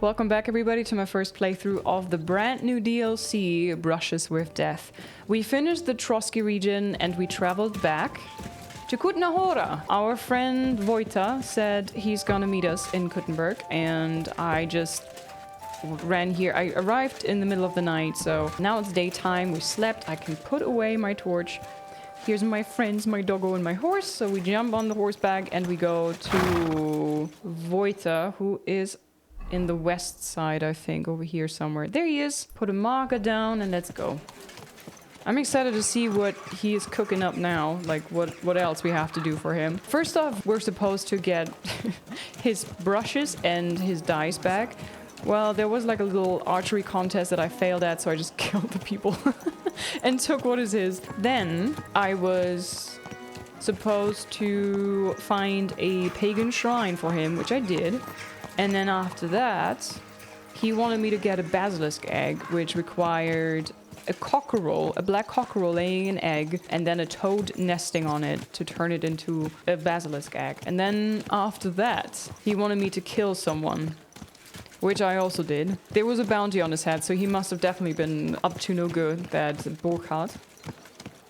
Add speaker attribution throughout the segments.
Speaker 1: Welcome back everybody to my first playthrough of the brand new DLC, Brushes with Death. We finished the Trotsky region and we traveled back to Kutna Hora. Our friend Vojta said he's gonna meet us in Kuttenberg and I just ran here. I arrived in the middle of the night, so now it's daytime, we slept, I can put away my torch. Here's my friends, my doggo and my horse, so we jump on the horseback and we go to Vojta, who is in the west side, I think, over here somewhere. There he is. Put a marker down and let's go. I'm excited to see what he is cooking up now, like what else we have to do for him. First off, we're supposed to get his brushes and his dice back. Well, there was like a little archery contest that I failed at, so I just killed the people and took what is his. Then I was supposed to find a pagan shrine for him, which I did. And then after that, he wanted me to get a basilisk egg, which required a cockerel, a black cockerel laying an egg, and then a toad nesting on it to turn it into a basilisk egg. And then after that, he wanted me to kill someone, which I also did. There was a bounty on his head, so he must have definitely been up to no good, that Burkhardt.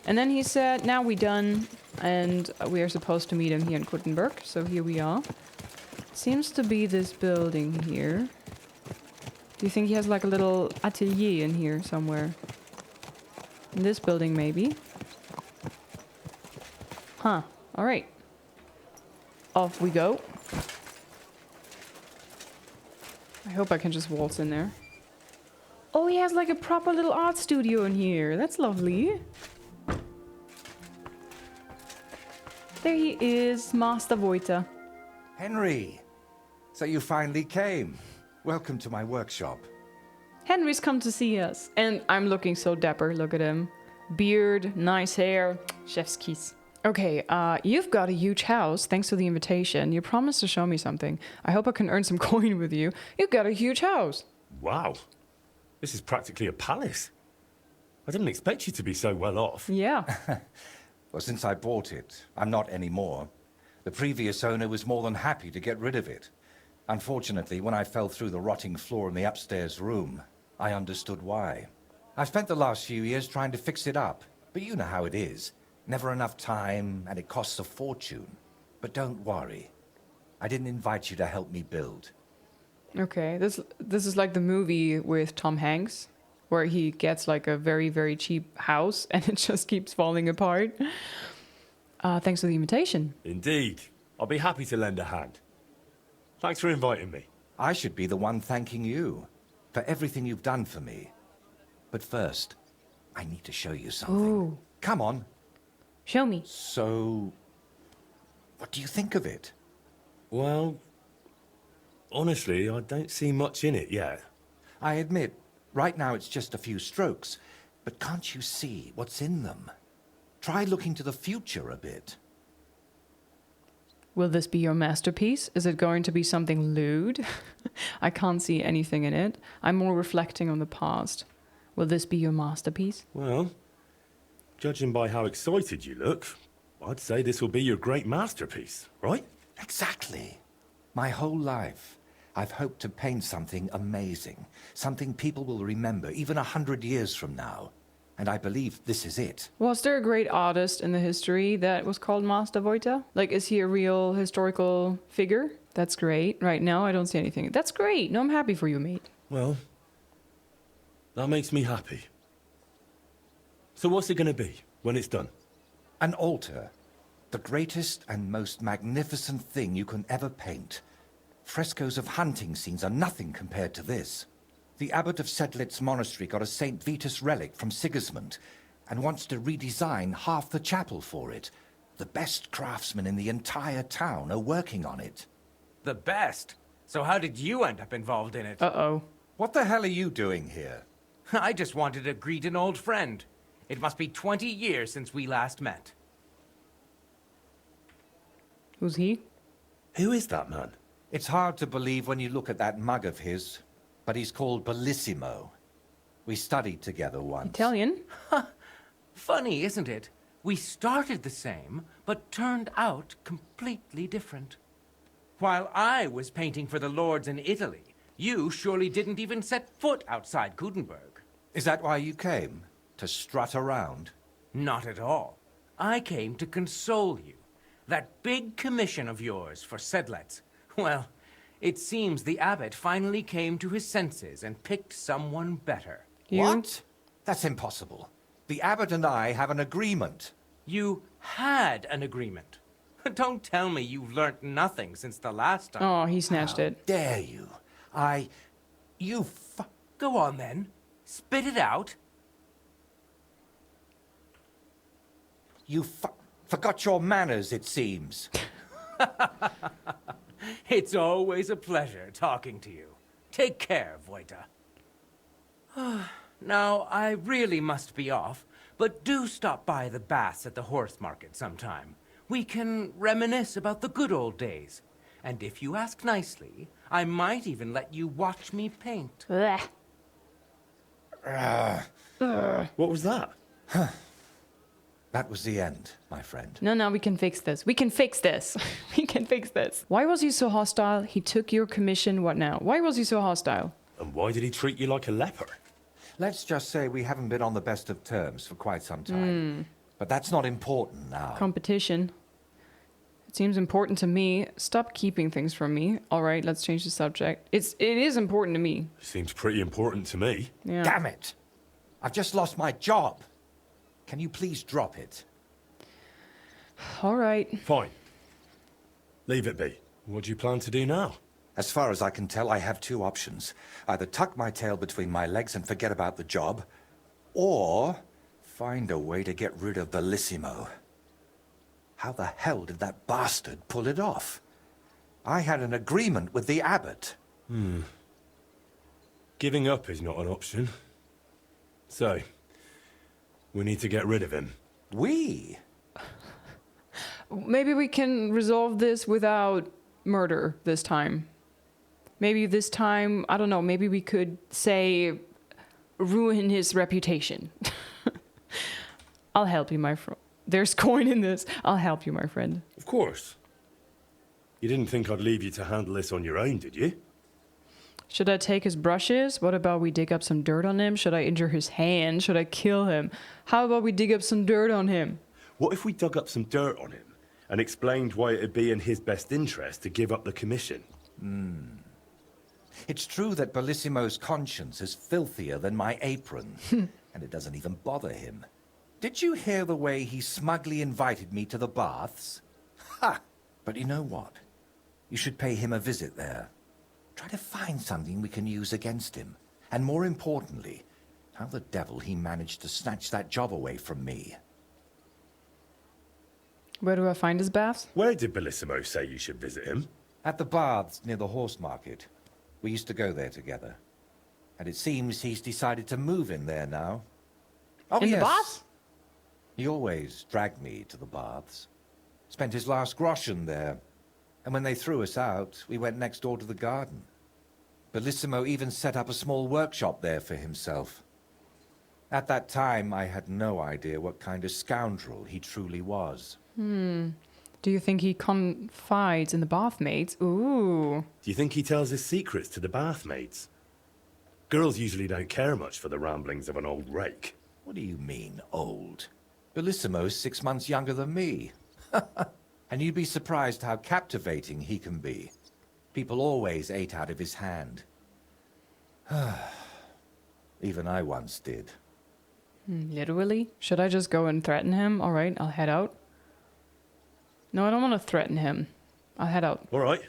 Speaker 1: And then he said, now we're done, and we are supposed to meet him here in Kuttenberg, so here we are. Seems to be this building here. Do you think he has like a little atelier in here somewhere? In this building, maybe? Huh. Alright. Off we go. I hope I can just waltz in there. Oh, he has like a proper little art studio in here. That's lovely. There he is, Master Vojta.
Speaker 2: Henry! So you finally came. Welcome to my workshop.
Speaker 1: Henry's come to see us. And I'm looking so dapper, look at him. Beard, nice hair, chef's kiss. Okay, you've got a huge house, thanks for the invitation. You promised to show me something. I hope I can earn some coin with you. You've got a huge house.
Speaker 3: Wow, this is practically a palace. I didn't expect you to be so well off.
Speaker 1: Yeah.
Speaker 2: Well, since I bought it, I'm not anymore. The previous owner was more than happy to get rid of it. Unfortunately, when I fell through the rotting floor in the upstairs room, I understood why. I've spent the last few years trying to fix it up, but you know how it is. Never enough time, and it costs a fortune. But don't worry. I didn't invite you to help me build.
Speaker 1: Okay, this is like the movie with Tom Hanks, where he gets like a very, very cheap house and it just keeps falling apart. Thanks for the invitation.
Speaker 3: Indeed. I'll be happy to lend a hand. Thanks for inviting me.
Speaker 2: I should be the one thanking you for everything you've done for me. But first, I need to show you something.
Speaker 1: Ooh.
Speaker 2: Come on.
Speaker 1: Show me.
Speaker 2: So, what do you think of it?
Speaker 3: Well, honestly, I don't see much in it yet.
Speaker 2: I admit, right now it's just a few strokes, but can't you see what's in them? Try looking to the future a bit.
Speaker 1: Will this be your masterpiece? Is it going to be something lewd? I can't see anything in it. I'm more reflecting on the past. Will this be your masterpiece?
Speaker 3: Well, judging by how excited you look, I'd say this will be your great masterpiece, right?
Speaker 2: Exactly. My whole life, I've hoped to paint something amazing. Something people will remember even 100 years from now. And I believe this is it.
Speaker 1: Was there a great artist in the history that was called Master Vojta? Like, is he a real historical figure? That's great. Right now, I don't see anything. That's great. No, I'm happy for you, mate.
Speaker 3: Well, that makes me happy. So what's it going to be when it's done?
Speaker 2: An altar. The greatest and most magnificent thing you can ever paint. Frescoes of hunting scenes are nothing compared to this. The abbot of Sedlitz monastery got a St. Vitus relic from Sigismund and wants to redesign half the chapel for it. The best craftsmen in the entire town are working on it.
Speaker 4: The best? So how did you end up involved in it?
Speaker 1: Uh-oh.
Speaker 2: What the hell are you doing here?
Speaker 4: I just wanted to greet an old friend. It must be 20 years since we last met.
Speaker 1: Who's he?
Speaker 3: Who is that man?
Speaker 2: It's hard to believe when you look at that mug of his, but he's called Bellissimo. We studied together once.
Speaker 1: Italian?
Speaker 4: Funny, isn't it? We started the same, but turned out completely different. While I was painting for the lords in Italy, You surely didn't even set foot outside Gutenberg.
Speaker 2: Is that why you came? To strut around?
Speaker 4: Not at all. I came to console you. That big commission of yours for Sedlets. Well, it seems the abbot finally came to his senses and picked someone better.
Speaker 2: What? That's impossible. The abbot and I have an agreement.
Speaker 4: You had an agreement. Don't tell me you've learnt nothing since the last time.
Speaker 1: Oh, he snatched it.
Speaker 2: Dare you?
Speaker 4: Go on then. Spit it out.
Speaker 2: You forgot your manners, it seems.
Speaker 4: It's always a pleasure talking to you. Take care, Voita. Now, I really must be off, but do stop by the baths at the horse market sometime. We can reminisce about the good old days. And if you ask nicely, I might even let you watch me paint.
Speaker 1: Blech.
Speaker 3: What was that?
Speaker 2: That was the end, my friend.
Speaker 1: No, we can fix this. We can fix this. We can fix this. Why was he so hostile? He took your commission. What now? Why was he so hostile?
Speaker 3: And why did he treat you like a leper?
Speaker 2: Let's just say we haven't been on the best of terms for quite some time. But that's not important now.
Speaker 1: Competition. It seems important to me. Stop keeping things from me. All right, let's change the subject. It is important to me.
Speaker 3: Seems pretty important to me.
Speaker 1: Yeah.
Speaker 2: Damn it! I've just lost my job. Can you please drop it?
Speaker 1: All right.
Speaker 3: Fine. Leave it be. What do you plan to do now?
Speaker 2: As far as I can tell, I have two options. Either tuck my tail between my legs and forget about the job, or find a way to get rid of Bellissimo. How the hell did that bastard pull it off? I had an agreement with the abbot.
Speaker 3: Giving up is not an option. So, we need to get rid of him.
Speaker 2: We?
Speaker 1: Maybe we can resolve this without murder this time. Maybe this time, I don't know, maybe we could say ruin his reputation. I'll help you, my friend. There's coin in this. I'll help you, my friend.
Speaker 3: Of course. You didn't think I'd leave you to handle this on your own, did you?
Speaker 1: Should I take his brushes? What about we dig up some dirt on him? Should I injure his hand? Should I kill him? How about we dig up some dirt on him?
Speaker 3: What if we dug up some dirt on him and explained why it'd be in his best interest to give up the commission?
Speaker 2: It's true that Bellissimo's conscience is filthier than my apron, and it doesn't even bother him. Did you hear the way he smugly invited me to the baths? Ha! But you know what? You should pay him a visit there. Try to find something we can use against him. And more importantly, how the devil he managed to snatch that job away from me.
Speaker 1: Where do I find his baths?
Speaker 3: Where did Bellissimo say you should visit him?
Speaker 2: At the baths near the horse market. We used to go there together. And it seems he's decided to move in there now. Oh,
Speaker 1: In the
Speaker 2: yes.
Speaker 1: baths?
Speaker 2: He always dragged me to the baths. Spent his last groschen there. And when they threw us out, we went next door to the garden. Bellissimo even set up a small workshop there for himself. At that time, I had no idea what kind of scoundrel he truly was.
Speaker 1: Do you think he confides in the bathmaids? Ooh.
Speaker 3: Do you think he tells his secrets to the bathmaids? Girls usually don't care much for the ramblings of an old rake.
Speaker 2: What do you mean, old? Bellissimo's 6 months younger than me. And you'd be surprised how captivating he can be. People always ate out of his hand. Even I once did.
Speaker 1: Literally? Should I just go and threaten him? All right, I'll head out. No, I don't want to threaten him. I'll head out.
Speaker 3: All right.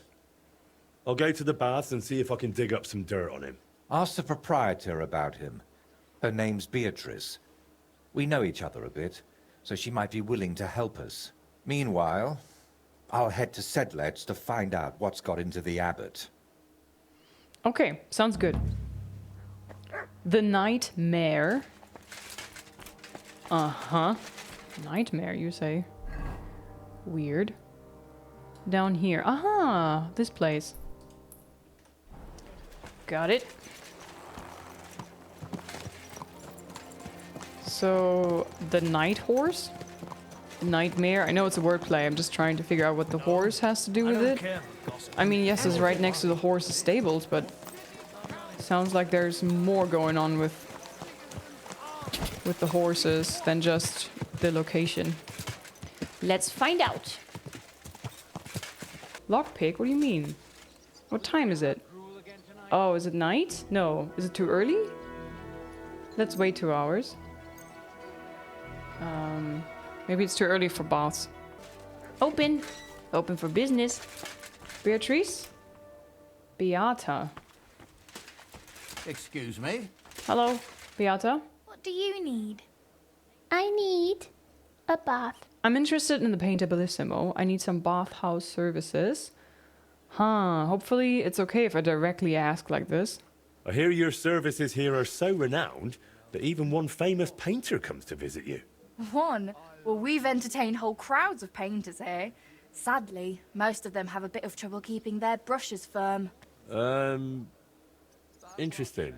Speaker 3: I'll go to the baths and see if I can dig up some dirt on him.
Speaker 2: Ask the proprietor about him. Her name's Beatrice. We know each other a bit, so she might be willing to help us. Meanwhile, I'll head to Sedlets to find out what's got into the abbot.
Speaker 1: Okay, sounds good. The Nightmare. Uh-huh. Nightmare, you say? Weird. Down here. Aha! This place. Got it. So, the night horse? Nightmare. I know it's a wordplay. I'm just trying to figure out what the horse has to do with it. I mean, yes, it's right next to the horse's stables, but Sounds like there's more going on with the horses than just the location. Let's find out. Lockpick? What do you mean? What time is it? Oh, is it night? No. Is it too early? Let's wait 2 hours. Maybe it's too early for baths. Open. Open for business. Beatrice? Beata.
Speaker 5: Excuse me?
Speaker 1: Hello, Beata.
Speaker 6: What do you need? I need a bath.
Speaker 1: I'm interested in the painter Bellissimo. I need some bathhouse services. Huh, hopefully it's okay if I directly ask like this.
Speaker 3: I hear your services here are so renowned that even one famous painter comes to visit you.
Speaker 6: One? Well, we've entertained whole crowds of painters here. Sadly, most of them have a bit of trouble keeping their brushes firm.
Speaker 3: Interesting.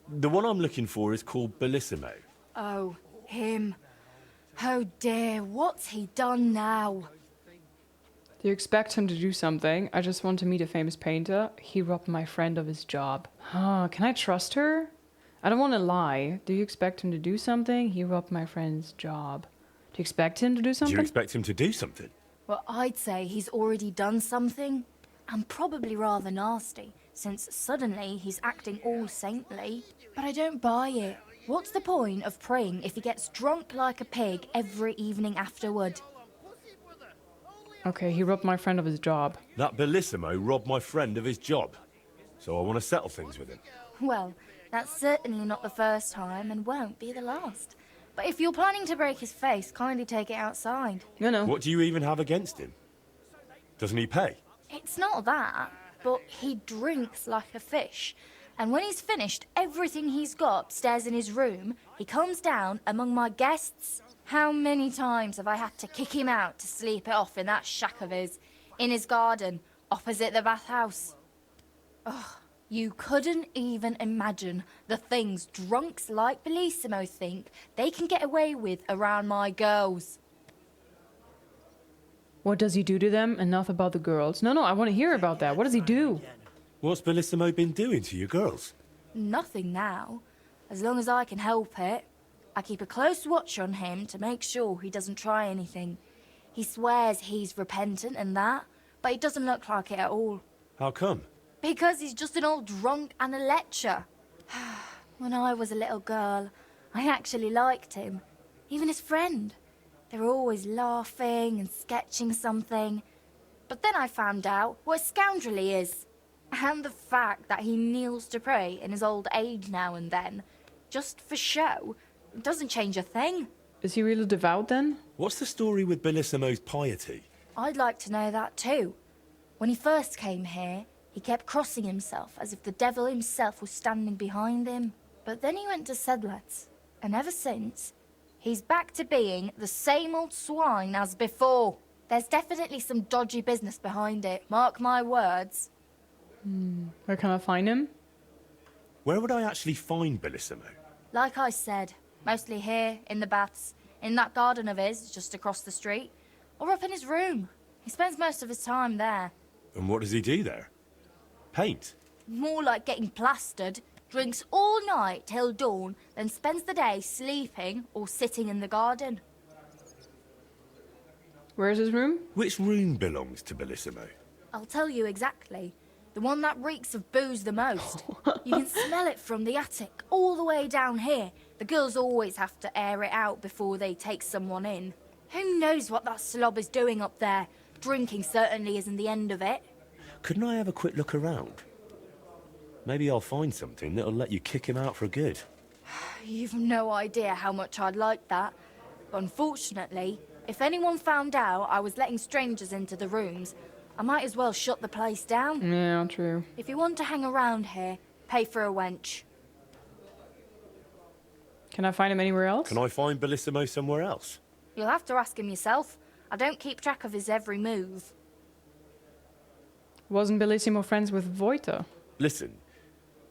Speaker 3: The one I'm looking for is called Bellissimo.
Speaker 6: Oh, him. Oh dear, what's he done now?
Speaker 1: Do you expect him to do something? I just want to meet a famous painter. He robbed my friend of his job. Huh, can I trust her? I don't want to lie. Do you expect him to do something? He robbed my friend's job. Do you expect him to do
Speaker 3: Do
Speaker 1: something?
Speaker 3: you expect him to do something?
Speaker 6: Well, I'd say he's already done something, and probably rather nasty, since suddenly he's acting all saintly. But I don't buy it. What's the point of praying if he gets drunk like a pig every evening afterward?
Speaker 1: Okay, he robbed my friend of his job.
Speaker 3: That Bellissimo robbed my friend of his job. So I want to settle things with him.
Speaker 6: Well, that's certainly not the first time and won't be the last. But if you're planning to break his face, kindly take it outside.
Speaker 1: You know.
Speaker 3: What do you even have against him? Doesn't he pay?
Speaker 6: It's not that, but he drinks like a fish. And when he's finished everything he's got upstairs in his room, he comes down among my guests. How many times have I had to kick him out to sleep it off in that shack of his, in his garden, opposite the bathhouse? Ugh, you couldn't even imagine the things drunks like Bellissimo think they can get away with around my girls.
Speaker 1: What does he do to them? Enough about the girls. No, I want to hear about that. What does he do?
Speaker 3: What's Bellissimo been doing to your girls?
Speaker 6: Nothing now, as long as I can help it. I keep a close watch on him to make sure he doesn't try anything. He swears he's repentant and that, but it doesn't look like it at all.
Speaker 3: How come?
Speaker 6: Because he's just an old drunk and a lecher. When I was a little girl, I actually liked him. Even his friend. They were always laughing and sketching something. But then I found out what a scoundrel he is. And the fact that he kneels to pray in his old age now and then, just for show, doesn't change a thing.
Speaker 1: Is he really devout then?
Speaker 3: What's the story with Bellissimo's piety?
Speaker 6: I'd like to know that too. When he first came here, he kept crossing himself as if the devil himself was standing behind him. But then he went to Sedlets, and ever since, he's back to being the same old swine as before. There's definitely some dodgy business behind it, mark my words.
Speaker 1: Where can I find him?
Speaker 3: Where would I actually find Bellissimo?
Speaker 6: Like I said, mostly here, in the baths, in that garden of his, just across the street, or up in his room. He spends most of his time there.
Speaker 3: And what does he do there? Paint?
Speaker 6: More like getting plastered. Drinks all night till dawn, then spends the day sleeping or sitting in the garden.
Speaker 1: Where's his room?
Speaker 3: Which room belongs to Bellissimo?
Speaker 6: I'll tell you exactly. The one that reeks of booze the most. You can smell it from the attic all the way down here. The girls always have to air it out before they take someone in. Who knows what that slob is doing up there? Drinking certainly isn't the end of it.
Speaker 3: Couldn't I have a quick look around? Maybe I'll find something that'll let you kick him out for good.
Speaker 6: You've no idea how much I'd like that. But unfortunately, if anyone found out I was letting strangers into the rooms, I might as well shut the place down.
Speaker 1: Yeah, true.
Speaker 6: If you want to hang around here, pay for a wench.
Speaker 1: Can I find him anywhere else?
Speaker 3: Can I find Bellissimo somewhere else?
Speaker 6: You'll have to ask him yourself. I don't keep track of his every move.
Speaker 1: Wasn't Bellissimo friends with Voita?
Speaker 3: Listen,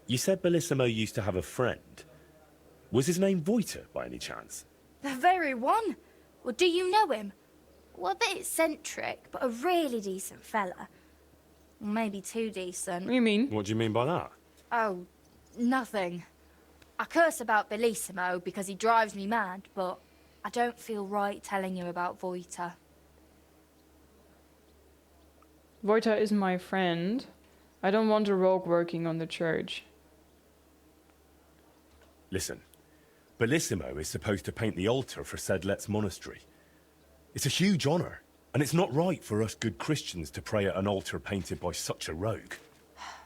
Speaker 3: you said Bellissimo used to have a friend. Was his name Voita, by any chance?
Speaker 6: The very one. Well, do you know him? Well, a bit eccentric, but a really decent fella. Maybe too decent.
Speaker 1: What do you mean?
Speaker 3: What do you mean by that?
Speaker 6: Oh, Nothing. I curse about Bellissimo because he drives me mad, but I don't feel right telling you about Voita.
Speaker 1: Voita is my friend. I don't want a rogue working on the church.
Speaker 3: Listen, Bellissimo is supposed to paint the altar for said Let's monastery. It's a huge honor, and it's not right for us good Christians to pray at an altar painted by such a rogue.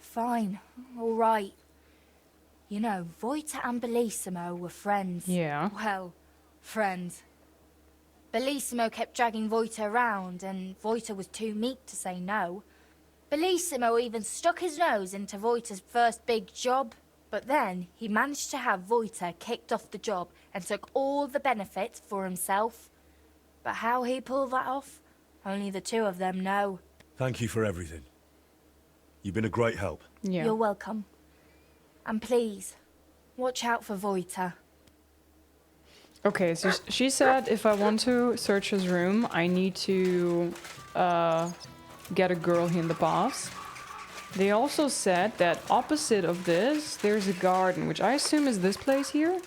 Speaker 6: Fine, all right. You know, Voita and Bellissimo were friends.
Speaker 1: Yeah.
Speaker 6: Well, friends. Bellissimo kept dragging Voita around, and Voita was too meek to say no. Bellissimo even stuck his nose into Voita's first big job, but then he managed to have Voita kicked off the job and took all the benefits for himself. But how he pulled that off, only the two of them know.
Speaker 3: Thank you for everything. You've been a great help.
Speaker 1: Yeah.
Speaker 6: You're welcome. And please, watch out for Voita.
Speaker 1: Okay, so she said if I want to search his room, I need to get a girl in the baths. They also said that opposite of this, there's a garden, which I assume is this place here.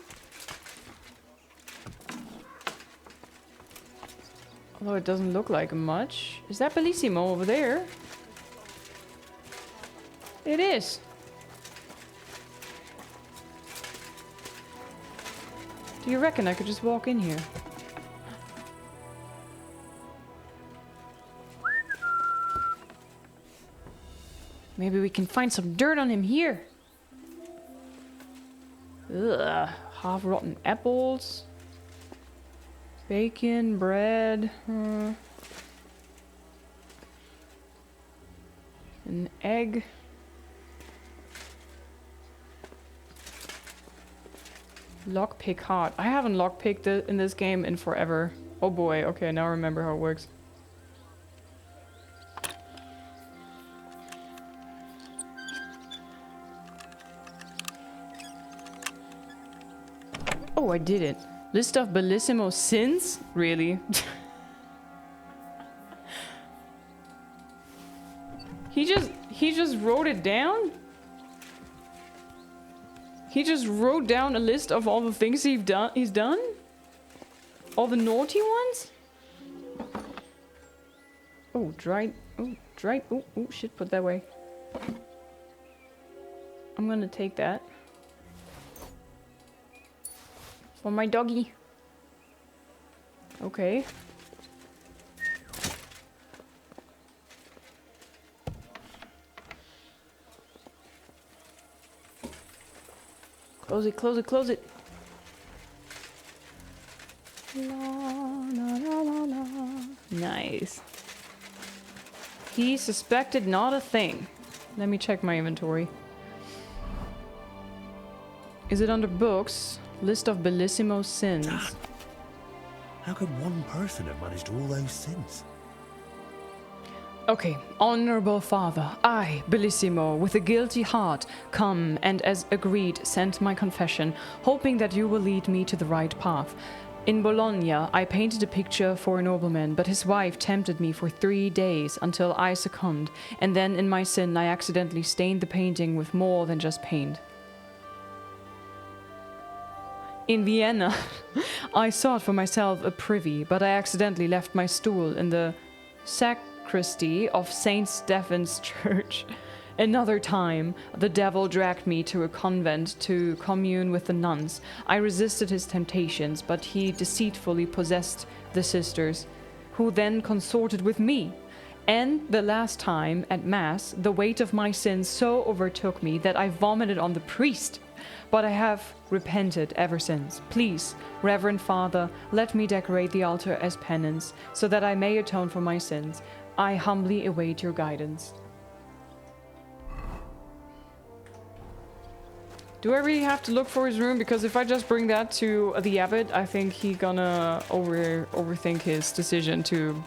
Speaker 1: Although it doesn't look like much. Is that Bellissimo over there? It is. Do you reckon I could just walk in here? Maybe we can find some dirt on him here. Ugh, half-rotten apples. Bacon, bread. An egg. Lockpick heart. I haven't lockpicked it in this game in forever. Oh boy, okay, now I remember how it works. Oh, I did it. List of Bellissimo's sins? Really? He just wrote it down? He just wrote down a list of all the things he's done? All the naughty ones? Oh, dried. Oh, dried. Oh, shit, put that way. I'm gonna take that. For my doggy. Okay. Close it, close it, close it. La, la, la, la, la. Nice. He suspected not a thing. Let me check my inventory. Is it under books? List of Bellissimo's sins.
Speaker 3: Dad, how could one person have managed all those sins?
Speaker 1: Okay, honorable father, I, Bellissimo, with a guilty heart, come and as agreed send my confession, hoping that you will lead me to the right path. In Bologna, I painted a picture for a nobleman, but his wife tempted me for 3 days until I succumbed, and then in my sin I accidentally stained the painting with more than just paint. In Vienna, I sought for myself a privy, but I accidentally left my stool in the sacristy of St. Stephen's Church. Another time, the devil dragged me to a convent to commune with the nuns. I resisted his temptations, but he deceitfully possessed the sisters, who then consorted with me. And the last time, at Mass, the weight of my sins so overtook me that I vomited on the priest. But I have repented ever since. Please, Reverend Father, let me decorate the altar as penance, so that I may atone for my sins. I humbly await your guidance. Do I really have to look for his room? Because if I just bring that to the abbot, I think he gonna overthink his decision to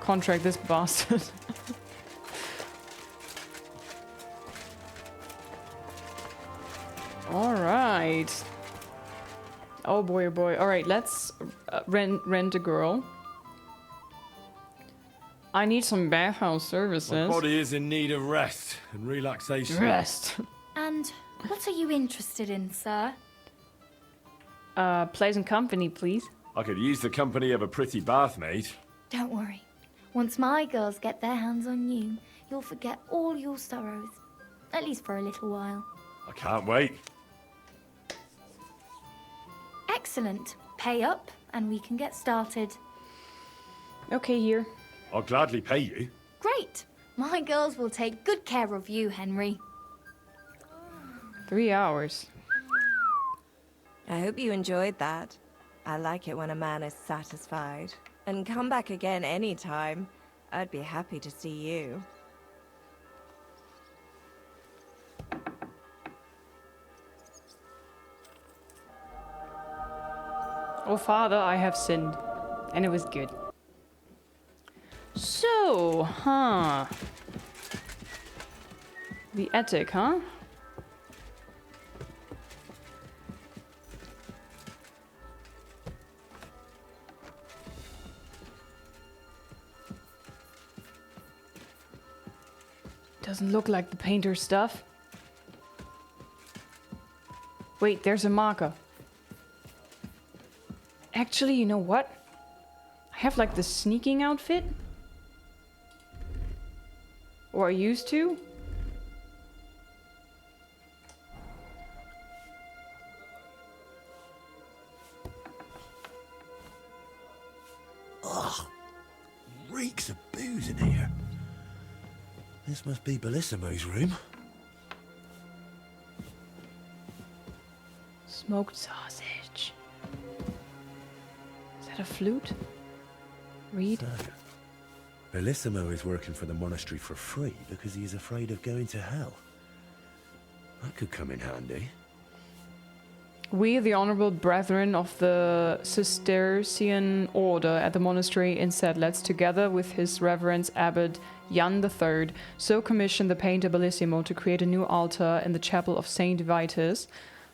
Speaker 1: contract this bastard. All right. Oh boy, oh boy. All right, let's rent a girl. I need some bathhouse services.
Speaker 3: My body is in need of rest and relaxation.
Speaker 1: Rest.
Speaker 6: And what are you interested in, sir?
Speaker 1: Pleasant company, please.
Speaker 3: I could use the company of a pretty bath maid.
Speaker 6: Don't worry. Once my girls get their hands on you, you'll forget all your sorrows. At least for a little while.
Speaker 3: I can't wait.
Speaker 6: Excellent. Pay up, and we can get started.
Speaker 1: Okay, here.
Speaker 3: I'll gladly pay you.
Speaker 6: Great. My girls will take good care of you, Henry.
Speaker 1: 3 hours.
Speaker 5: I hope you enjoyed that. I like it when a man is satisfied. And come back again anytime. I'd be happy to see you.
Speaker 1: Oh, Father, I have sinned. And it was good. So, the attic, huh? Doesn't look like the painter's stuff. Wait, there's a marker. Actually, you know what? I have like the sneaking outfit. Or I used to.
Speaker 7: Ugh. Reeks of booze in here. This must be Bellissimo's room.
Speaker 1: Smoked sausage. Is that a flute? Reed?
Speaker 7: So, Bellissimo is working for the monastery for free because he's afraid of going to hell. That could come in handy.
Speaker 1: We, the honorable brethren of the Cistercian order at the monastery in Sedlec, together with his reverence abbot Jan III, so commissioned the painter Bellissimo to create a new altar in the chapel of Saint Vitus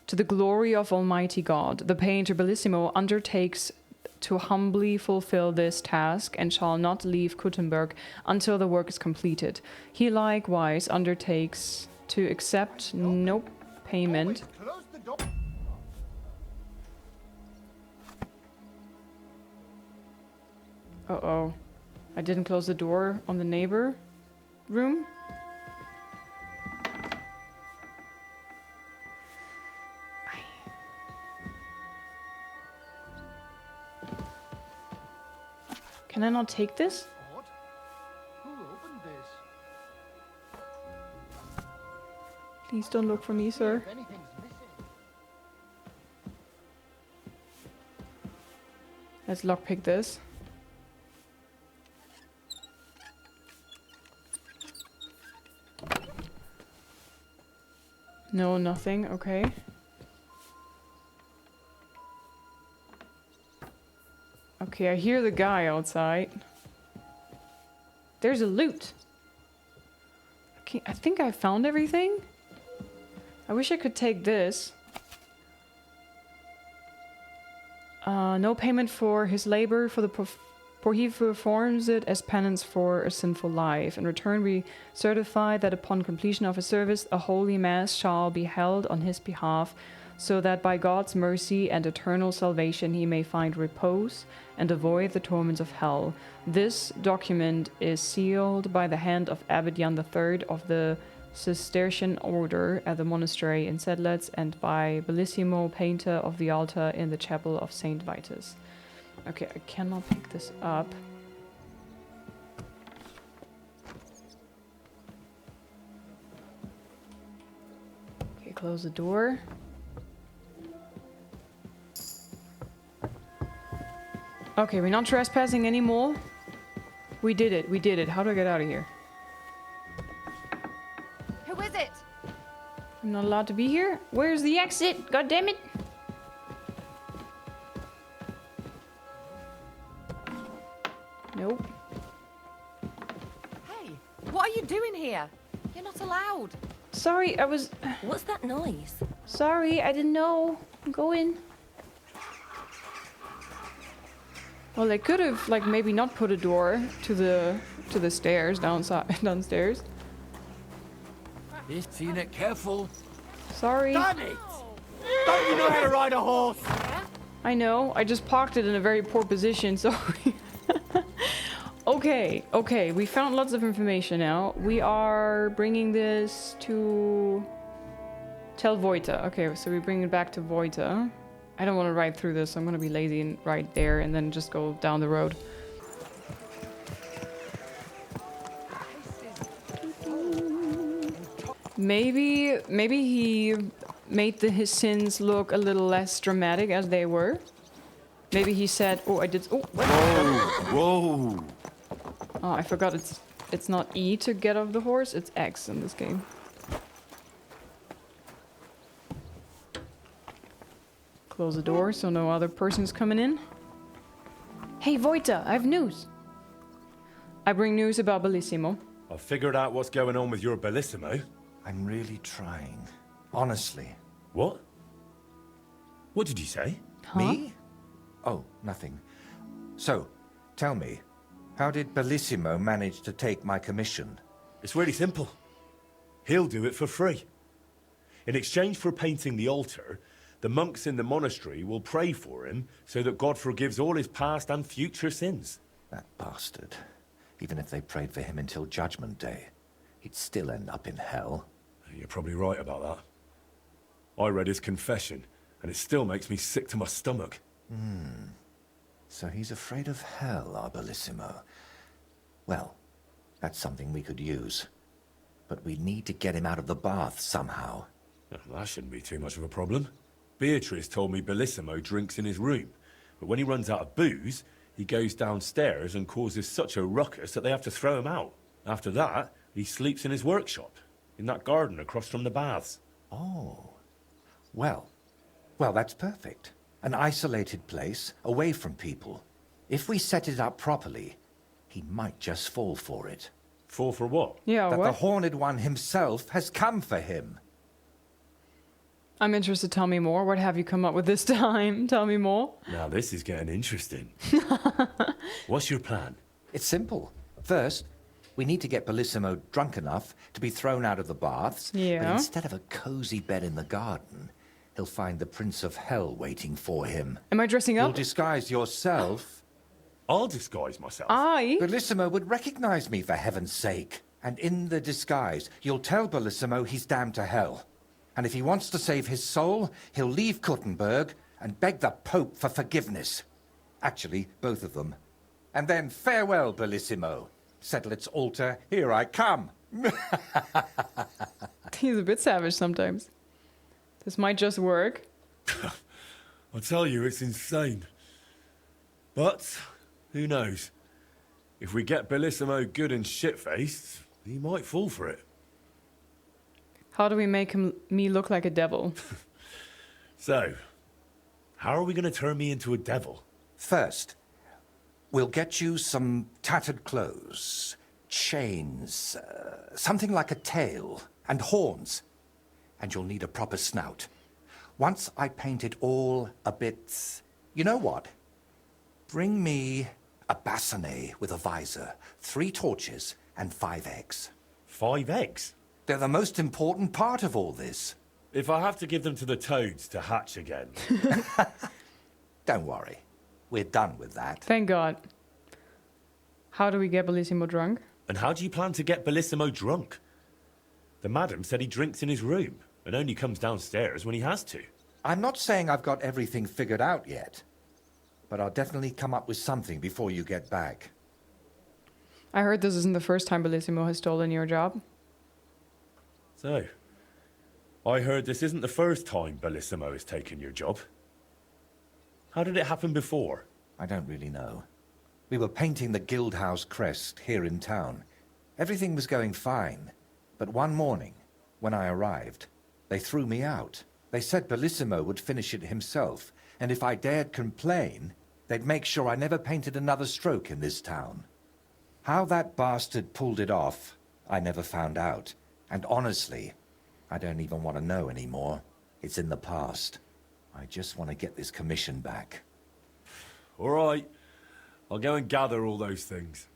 Speaker 1: to the glory of Almighty God. The painter Bellissimo undertakes to humbly fulfill this task and shall not leave Kuttenberg until the work is completed. He likewise undertakes to accept no payment. Uh-oh. I didn't close the door on the neighbor room. Can I not take this?
Speaker 8: Who opened this?
Speaker 1: Please don't look for me, sir.
Speaker 8: If anything's missing.
Speaker 1: Let's lockpick this. No, nothing. Okay. Okay, I hear the guy outside. There's a loot. Okay, I think I found everything. I wish I could take this. No payment for his labor, for he performs it as penance for a sinful life. In return, we certify that upon completion of his service, a holy mass shall be held on his behalf, so that by God's mercy and eternal salvation he may find repose and avoid the torments of hell. This document is sealed by the hand of Abbot Jan III of the Cistercian order at the monastery in Sedlec and by Bellissimo, painter of the altar in the chapel of Saint Vitus. Okay, I cannot pick this up. Okay, close the door. Okay, we're not trespassing anymore. We did it, we did it. How do I get out of here?
Speaker 6: Who is it?
Speaker 1: I'm not allowed to be here? Where's the exit? God damn it! Nope.
Speaker 5: Hey, what are you doing here? You're not allowed.
Speaker 1: Sorry, I was...
Speaker 5: What's that noise?
Speaker 1: Sorry, I didn't know. Go in. Well, they could have, like, maybe not put a door to the stairs downstairs.
Speaker 9: Seen it careful.
Speaker 1: Sorry.
Speaker 9: Damn it! Don't you know how to ride a horse?
Speaker 1: I know. I just parked it in a very poor position. Sorry. Okay. We found lots of information now. We are bringing this to... Tell Voita. Okay, so we bring it back to Voita. I don't want to ride through this. I'm going to be lazy and ride there and then just go down the road. Maybe he made his sins look a little less dramatic as they were. Maybe he said, "Oh, I did." Oh, what?
Speaker 3: Whoa!
Speaker 1: Oh, I forgot. It's not E to get off the horse. It's X in this game. Close the door so no other person's coming in. Hey, Voita, I have news. I bring news about Bellissimo.
Speaker 3: I've figured out what's going on with your Bellissimo.
Speaker 2: I'm really trying. Honestly.
Speaker 3: What? What did you say?
Speaker 1: Huh?
Speaker 2: Me? Oh, nothing. So, tell me, how did Bellissimo manage to take my commission?
Speaker 3: It's really simple. He'll do it for free. In exchange for painting the altar, the monks in the monastery will pray for him so that God forgives all his past and future sins.
Speaker 2: That bastard. Even if they prayed for him until Judgment Day, he'd still end up in hell.
Speaker 3: You're probably right about that. I read his confession, and it still makes me sick to my stomach.
Speaker 2: So he's afraid of hell, our Bellissimo. Well, that's something we could use. But we need to get him out of the bath somehow.
Speaker 3: That shouldn't be too much of a problem. Beatrice told me Bellissimo drinks in his room, but when he runs out of booze, he goes downstairs and causes such a ruckus that they have to throw him out. After that, he sleeps in his workshop, in that garden across from the baths.
Speaker 2: Oh. Well, that's perfect. An isolated place, away from people. If we set it up properly, he might just fall for it.
Speaker 3: Fall for what?
Speaker 1: Yeah,
Speaker 2: That the
Speaker 1: what?
Speaker 2: Horned One himself has come for him.
Speaker 1: I'm interested. Tell me more. What have you come up with this time? Tell me more.
Speaker 3: Now this is getting interesting. What's your plan?
Speaker 2: It's simple. First, we need to get Bellissimo drunk enough to be thrown out of the baths.
Speaker 1: Yeah.
Speaker 2: But instead of a cozy bed in the garden, he'll find the Prince of Hell waiting for him.
Speaker 1: Am I dressing
Speaker 2: You'll
Speaker 1: up?
Speaker 2: disguise yourself.
Speaker 3: I'll disguise myself.
Speaker 1: I?
Speaker 2: Bellissimo would recognize me, for heaven's sake. And in the disguise, you'll tell Bellissimo he's damned to hell. And if he wants to save his soul, he'll leave Kuttenberg and beg the Pope for forgiveness. Actually, both of them. And then farewell, Bellissimo. Settle its altar, here I come.
Speaker 1: He's a bit savage sometimes. This might just work.
Speaker 3: I tell you, it's insane. But, who knows? If we get Bellissimo good and shit-faced, he might fall for it.
Speaker 1: How do we make me look like a devil?
Speaker 3: So, how are we going to turn me into a devil?
Speaker 2: First, we'll get you some tattered clothes, chains, something like a tail, and horns. And you'll need a proper snout. Once I paint it all a bit... You know what? Bring me a bassinet with a visor, 3 torches, and 5 eggs.
Speaker 3: 5 eggs?
Speaker 2: They're the most important part of all this.
Speaker 3: If I have to give them to the toads to hatch again.
Speaker 2: Don't worry. We're done with that.
Speaker 1: Thank God. How do we get Bellissimo drunk?
Speaker 3: And how do you plan to get Bellissimo drunk? The madam said he drinks in his room and only comes downstairs when he has to.
Speaker 2: I'm not saying I've got everything figured out yet, but I'll definitely come up with something before you get back.
Speaker 1: I heard this isn't the first time Bellissimo has stolen your job.
Speaker 3: So, I heard this isn't the first time Bellissimo has taken your job. How did it happen before?
Speaker 2: I don't really know. We were painting the Guildhouse crest here in town. Everything was going fine, but one morning, when I arrived, they threw me out. They said Bellissimo would finish it himself, and if I dared complain, they'd make sure I never painted another stroke in this town. How that bastard pulled it off, I never found out. And honestly, I don't even want to know anymore. It's in the past. I just want to get this commission back.
Speaker 3: All right. I'll go and gather all those things.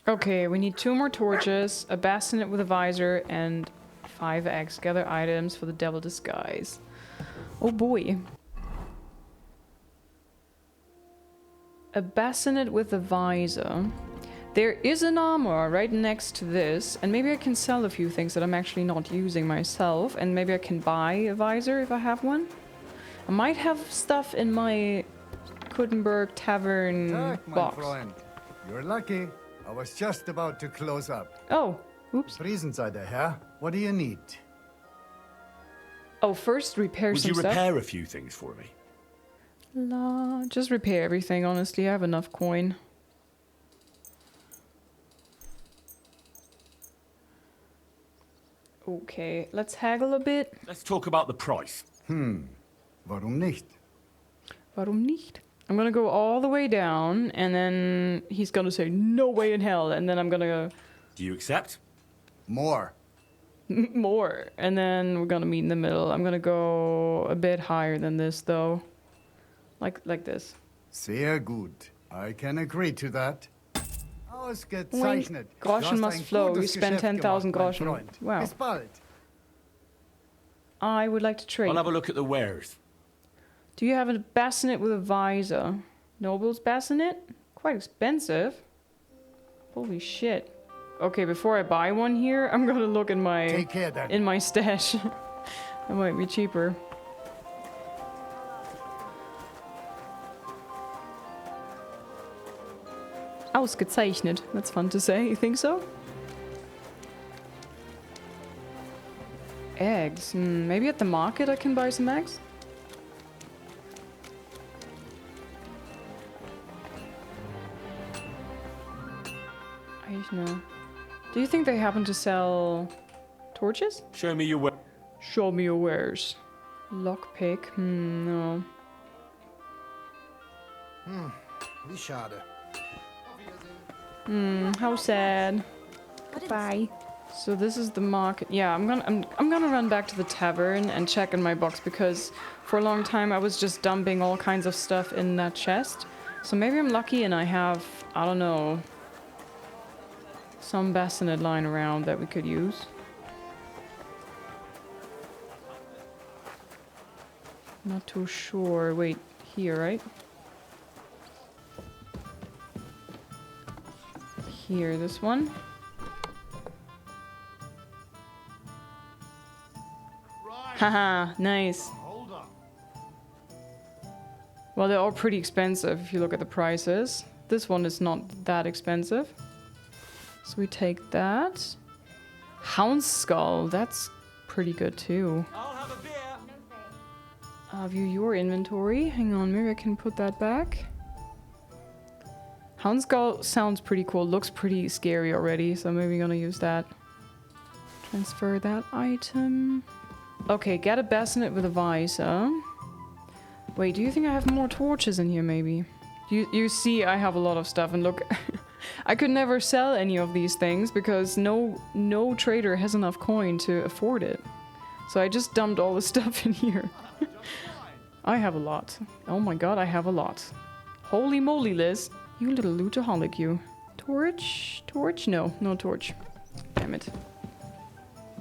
Speaker 1: Okay, we need 2 more torches, a bassinet with a visor, and 5 eggs. Gather items for the devil disguise. Oh boy. A bassinet with a visor. There is an armor right next to this, and maybe I can sell a few things that I'm actually not using myself, and maybe I can buy a visor if I have one. I might have stuff in my Kuttenberg Tavern
Speaker 10: Tag, my
Speaker 1: box.
Speaker 10: friend. You're lucky. I was just about to close up.
Speaker 1: Oh, oops.
Speaker 10: Friesenseite, Herr. What do you need?
Speaker 1: Oh, first repair
Speaker 3: Would
Speaker 1: some
Speaker 3: you
Speaker 1: stuff.
Speaker 3: repair a few things for me?
Speaker 1: La, just repair everything, honestly. I have enough coin. Okay, let's haggle a bit.
Speaker 3: Let's talk about the price.
Speaker 10: Warum nicht?
Speaker 1: Warum nicht? I'm gonna go all the way down, and then he's gonna say, no way in hell, and then I'm gonna
Speaker 3: Do you accept?
Speaker 10: More.
Speaker 1: go more, and then we're gonna meet in the middle. I'm gonna go a bit higher than this, though. Like this.
Speaker 10: Sehr gut. I can agree to that. Ausgezeichnet.
Speaker 1: Groschen
Speaker 10: Du hast
Speaker 1: must
Speaker 10: ein
Speaker 1: flow. You
Speaker 10: gutes
Speaker 1: spent
Speaker 10: Geschäft
Speaker 1: 10,000
Speaker 10: gemacht, mein
Speaker 1: Groschen.
Speaker 10: Freund.
Speaker 1: Wow.
Speaker 10: Bis bald.
Speaker 1: I would like to trade.
Speaker 3: I'll have a look at the wares.
Speaker 1: Do you have a bassinet with a visor? Noble's bassinet? Quite expensive. Holy shit. Okay, before I buy one here, I'm gonna look in
Speaker 10: Take care then.
Speaker 1: in my stash. That might be cheaper. Ausgezeichnet. That's fun to say. You think so? Eggs. Maybe at the market I can buy some eggs? I don't know. Do you think they happen to sell torches?
Speaker 3: Show me your wares.
Speaker 1: Show me your wares. Lockpick? No.
Speaker 9: Wie schade.
Speaker 1: How sad. Goodbye. So this is the market. Yeah, I'm gonna run back to the tavern and check in my box, because for a long time I was just dumping all kinds of stuff in that chest. So maybe I'm lucky and I have, I don't know, some bassinet lying around that we could use. Not too sure. Wait, here, right? Here, this one. Haha, nice.
Speaker 9: Hold up.
Speaker 1: Well, they're all pretty expensive if you look at the prices. This one is not that expensive. So we take that. Hound skull, that's pretty good too.
Speaker 9: I'll have a beer.
Speaker 1: View your inventory. Hang on, maybe I can put that back. Hound skull sounds pretty cool. Looks pretty scary already, so maybe gonna use that. Transfer that item. Okay, get a bassinet with a visor. Wait, do you think I have more torches in here, maybe? You see I have a lot of stuff, and look, I could never sell any of these things because no trader has enough coin to afford it. So I just dumped all the stuff in here. I have a lot. Oh my god, I have a lot. Holy moly, Liz. You little lootaholic, you. Torch? Torch? No, no torch. Damn it.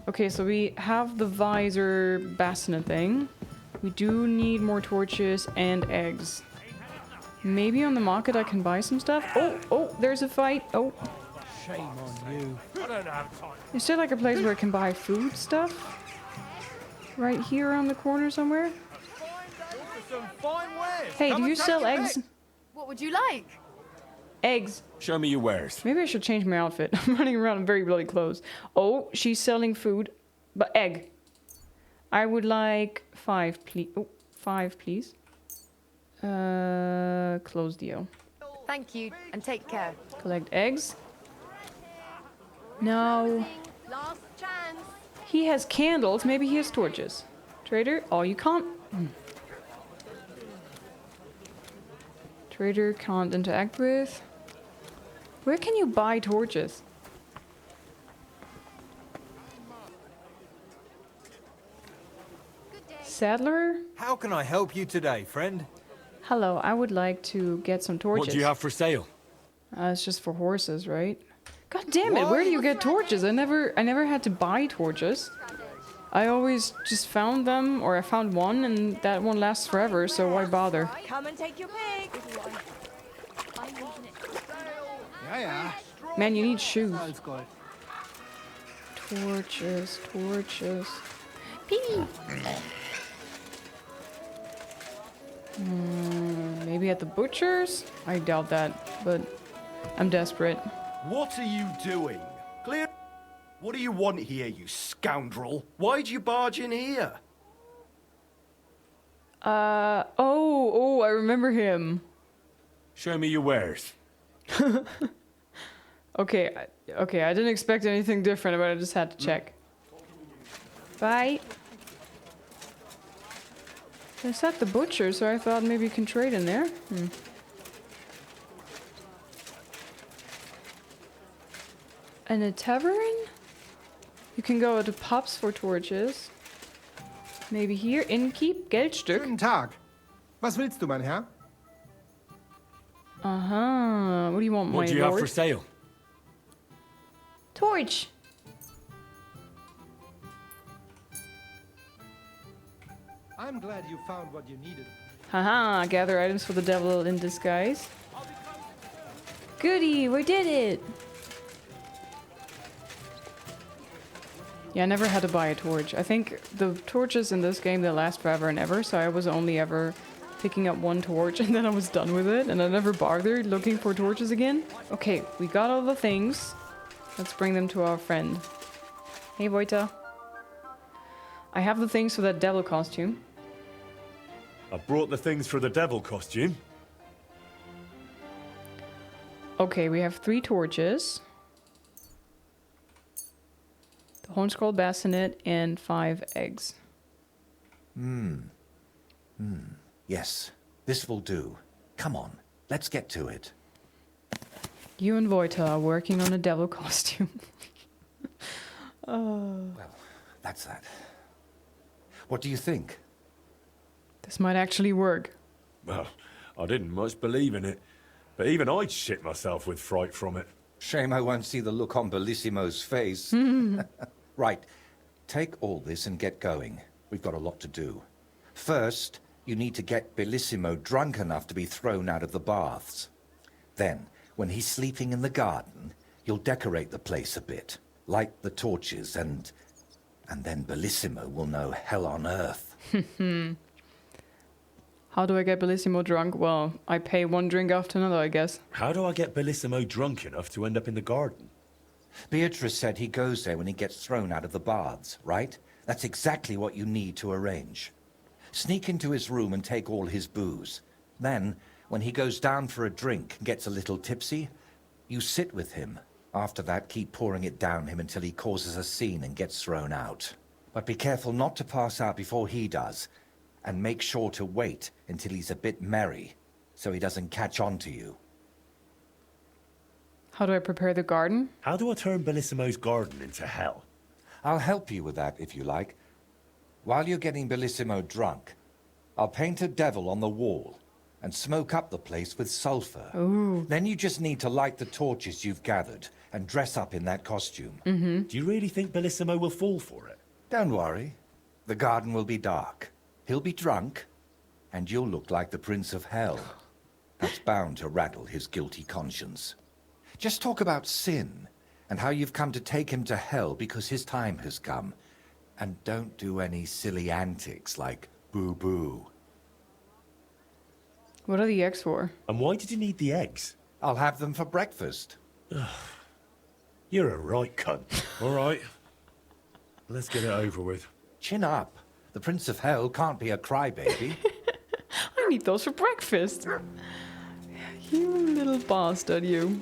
Speaker 1: Okay, so we have the visor bassinet thing. We do need more torches and eggs. Maybe on the market I can buy some stuff. Oh, there's a fight. Oh.
Speaker 9: Shame on you. I don't have time.
Speaker 1: Is there like a place where I can buy food stuff? Right here around the corner somewhere?
Speaker 9: Some fine wares.
Speaker 1: Hey, do you sell eggs?
Speaker 11: What would you like?
Speaker 1: Eggs.
Speaker 3: Show me your wares.
Speaker 1: Maybe I should change my outfit. I'm running around in very bloody clothes. Oh, she's selling food. But egg. I would like 5, please. Oh, 5, please. Close deal.
Speaker 11: Thank you, and take care.
Speaker 1: Collect eggs. No.
Speaker 11: Last chance.
Speaker 1: He has candles. Maybe he has torches. Trader? Oh, you can't. Trader can't interact with. Where can you buy torches? Saddler?
Speaker 9: How can I help you today, friend?
Speaker 1: Hello, I would like to get some torches.
Speaker 3: What do you have for sale?
Speaker 1: It's just for horses, right? God damn it, where do you get torches? I never had to buy torches. I always just found them, or I found one, and that one lasts forever, so why bother?
Speaker 5: Come and take your pig.
Speaker 9: Ja, ja.
Speaker 1: Man, you need shoes.
Speaker 9: Alles Gold.
Speaker 1: Torches, torches. Pee! Maybe at the butcher's? I doubt that, but I'm desperate.
Speaker 12: What are you doing? Clear. What do you want here, you scoundrel? Why'd you barge in here?
Speaker 1: Oh, I remember him.
Speaker 3: Show me your wares.
Speaker 1: Okay, I didn't expect anything different, but I just had to check. Bye. It's at the butcher, so I thought maybe you can trade in there. And a tavern? You can go to pubs for torches. Maybe here, Innkeep, Geldstück.
Speaker 13: Guten Tag. Was willst du, mein Herr?
Speaker 1: What do you want,
Speaker 3: What
Speaker 1: my
Speaker 3: do you have
Speaker 1: lord?
Speaker 3: for sale?
Speaker 1: Torch.
Speaker 9: I'm glad you found what you needed.
Speaker 1: Haha, gather items for the devil in disguise. Goody, we did it! Yeah, I never had to buy a torch. I think the torches in this game, they last forever and ever, so I was only ever picking up one torch and then I was done with it, and I never bothered looking for torches again. Okay, we got all the things. Let's bring them to our friend. Hey, Voita. I have the things for that devil costume.
Speaker 3: I brought the things for the devil costume.
Speaker 1: Okay, we have 3 torches. The horn-scroll bassinet and 5 eggs.
Speaker 2: Yes, this will do. Come on, let's get to it.
Speaker 1: You and Voita are working on a devil costume.
Speaker 2: Well, that's that. What do you think?
Speaker 1: This might actually work.
Speaker 3: Well, I didn't much believe in it, but even I'd shit myself with fright from it.
Speaker 2: Shame I won't see the look on Bellissimo's face. Right, take all this and get going. We've got a lot to do. First, you need to get Bellissimo drunk enough to be thrown out of the baths. Then, when he's sleeping in the garden, you'll decorate the place a bit. Light the torches and then Bellissimo will know hell on earth.
Speaker 1: How do I get Bellissimo drunk? Well, I pay one drink after another, I guess.
Speaker 3: How do I get Bellissimo drunk enough to end up in the garden?
Speaker 2: Beatrice said he goes there when he gets thrown out of the baths, right? That's exactly what you need to arrange. Sneak into his room and take all his booze. Then, when he goes down for a drink and gets a little tipsy, you sit with him. After that, keep pouring it down him until he causes a scene and gets thrown out. But be careful not to pass out before he does, and make sure to wait until he's a bit merry, so he doesn't catch on to you.
Speaker 1: How do I prepare the garden?
Speaker 3: How do I turn Bellissimo's garden into hell?
Speaker 2: I'll help you with that, if you like. While you're getting Bellissimo drunk, I'll paint a devil on the wall and smoke up the place with sulfur.
Speaker 1: Ooh.
Speaker 2: Then you just need to light the torches you've gathered and dress up in that costume.
Speaker 3: Do you really think Bellissimo will fall for it?
Speaker 2: Don't worry. The garden will be dark. He'll be drunk, and you'll look like the Prince of Hell. That's bound to rattle his guilty conscience. Just talk about sin, and how you've come to take him to hell because his time has come. And don't do any silly antics like boo-boo.
Speaker 1: What are the eggs for?
Speaker 3: And why did you need the eggs?
Speaker 2: I'll have them for breakfast.
Speaker 3: You're a right cunt. All right. Let's get it over with.
Speaker 2: Chin up. The Prince of Hell can't be a crybaby.
Speaker 1: I need those for breakfast. You little bastard, you.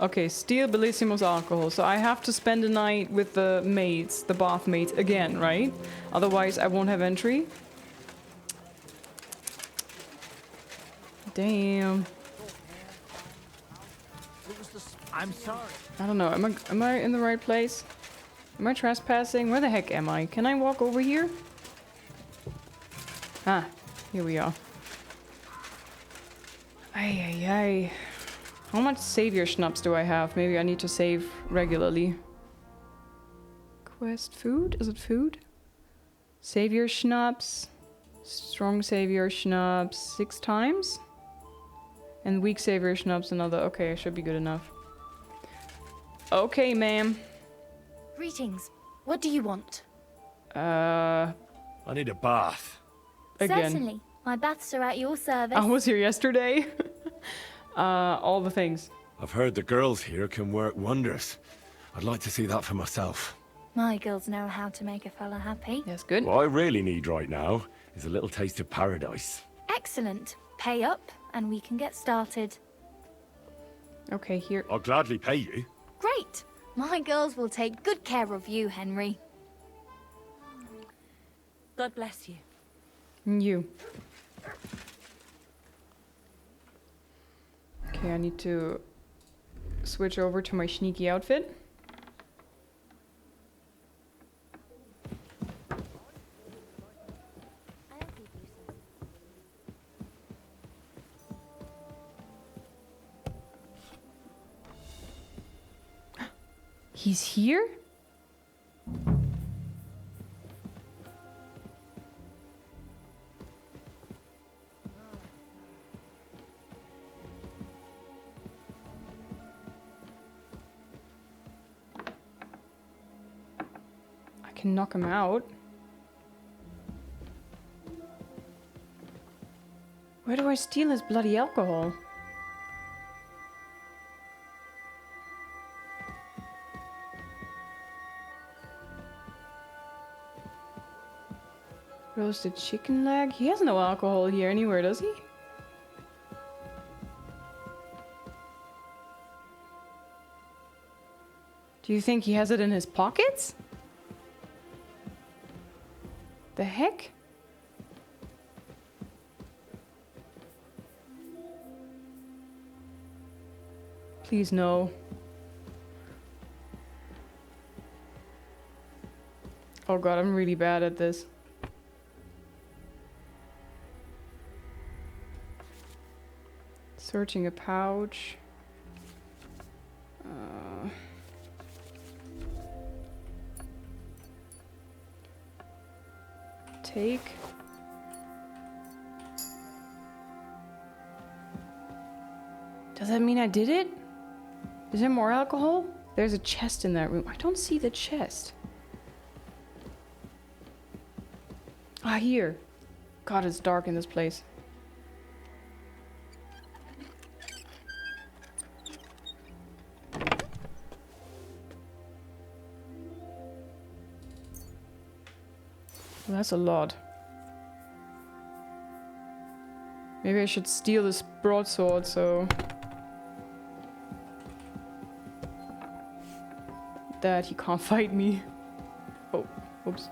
Speaker 1: Okay, steal Bellissimo's alcohol. So I have to spend the night with the maids, the bath maids again, right? Otherwise I won't have entry. Damn.
Speaker 9: I'm sorry.
Speaker 1: I don't know. Am I in the right place? Am I trespassing? Where the heck am I? Can I walk over here? Ah, here we are. Ay, ay, ay. How much savior schnapps do I have? Maybe I need to save regularly. Quest food? Is it food? Savior schnapps. Strong savior schnapps 6 times. And weak savior schnapps another. Okay, should be good enough. Okay, ma'am.
Speaker 6: Greetings. What do you want?
Speaker 3: I need a bath.
Speaker 1: Again.
Speaker 6: Certainly. My baths are at your service.
Speaker 1: I was here yesterday. All the things.
Speaker 3: I've heard the girls here can work wonders. I'd like to see that for myself.
Speaker 6: My girls know how to make a fella happy.
Speaker 1: That's good.
Speaker 3: What I really need right now is a little taste of paradise.
Speaker 6: Excellent. Pay up and we can get started.
Speaker 1: Okay, here.
Speaker 3: I'll gladly pay you.
Speaker 6: Great. My girls will take good care of you, Henry.
Speaker 5: God bless you.
Speaker 1: You. Okay, I need to switch over to my sneaky outfit. He's here? I can knock him out. Where do I steal his bloody alcohol? Roasted chicken leg? He has no alcohol here anywhere, does he? Do you think he has it in his pockets? The heck? Please no. Oh god, I'm really bad at this. Searching a pouch. Take. Does that mean I did it? Is there more alcohol? There's a chest in that room. I don't see the chest. Ah, here. God, it's dark in this place. Well, that's a lot. Maybe I should steal this broadsword, so that he can't fight me. Oh, oops.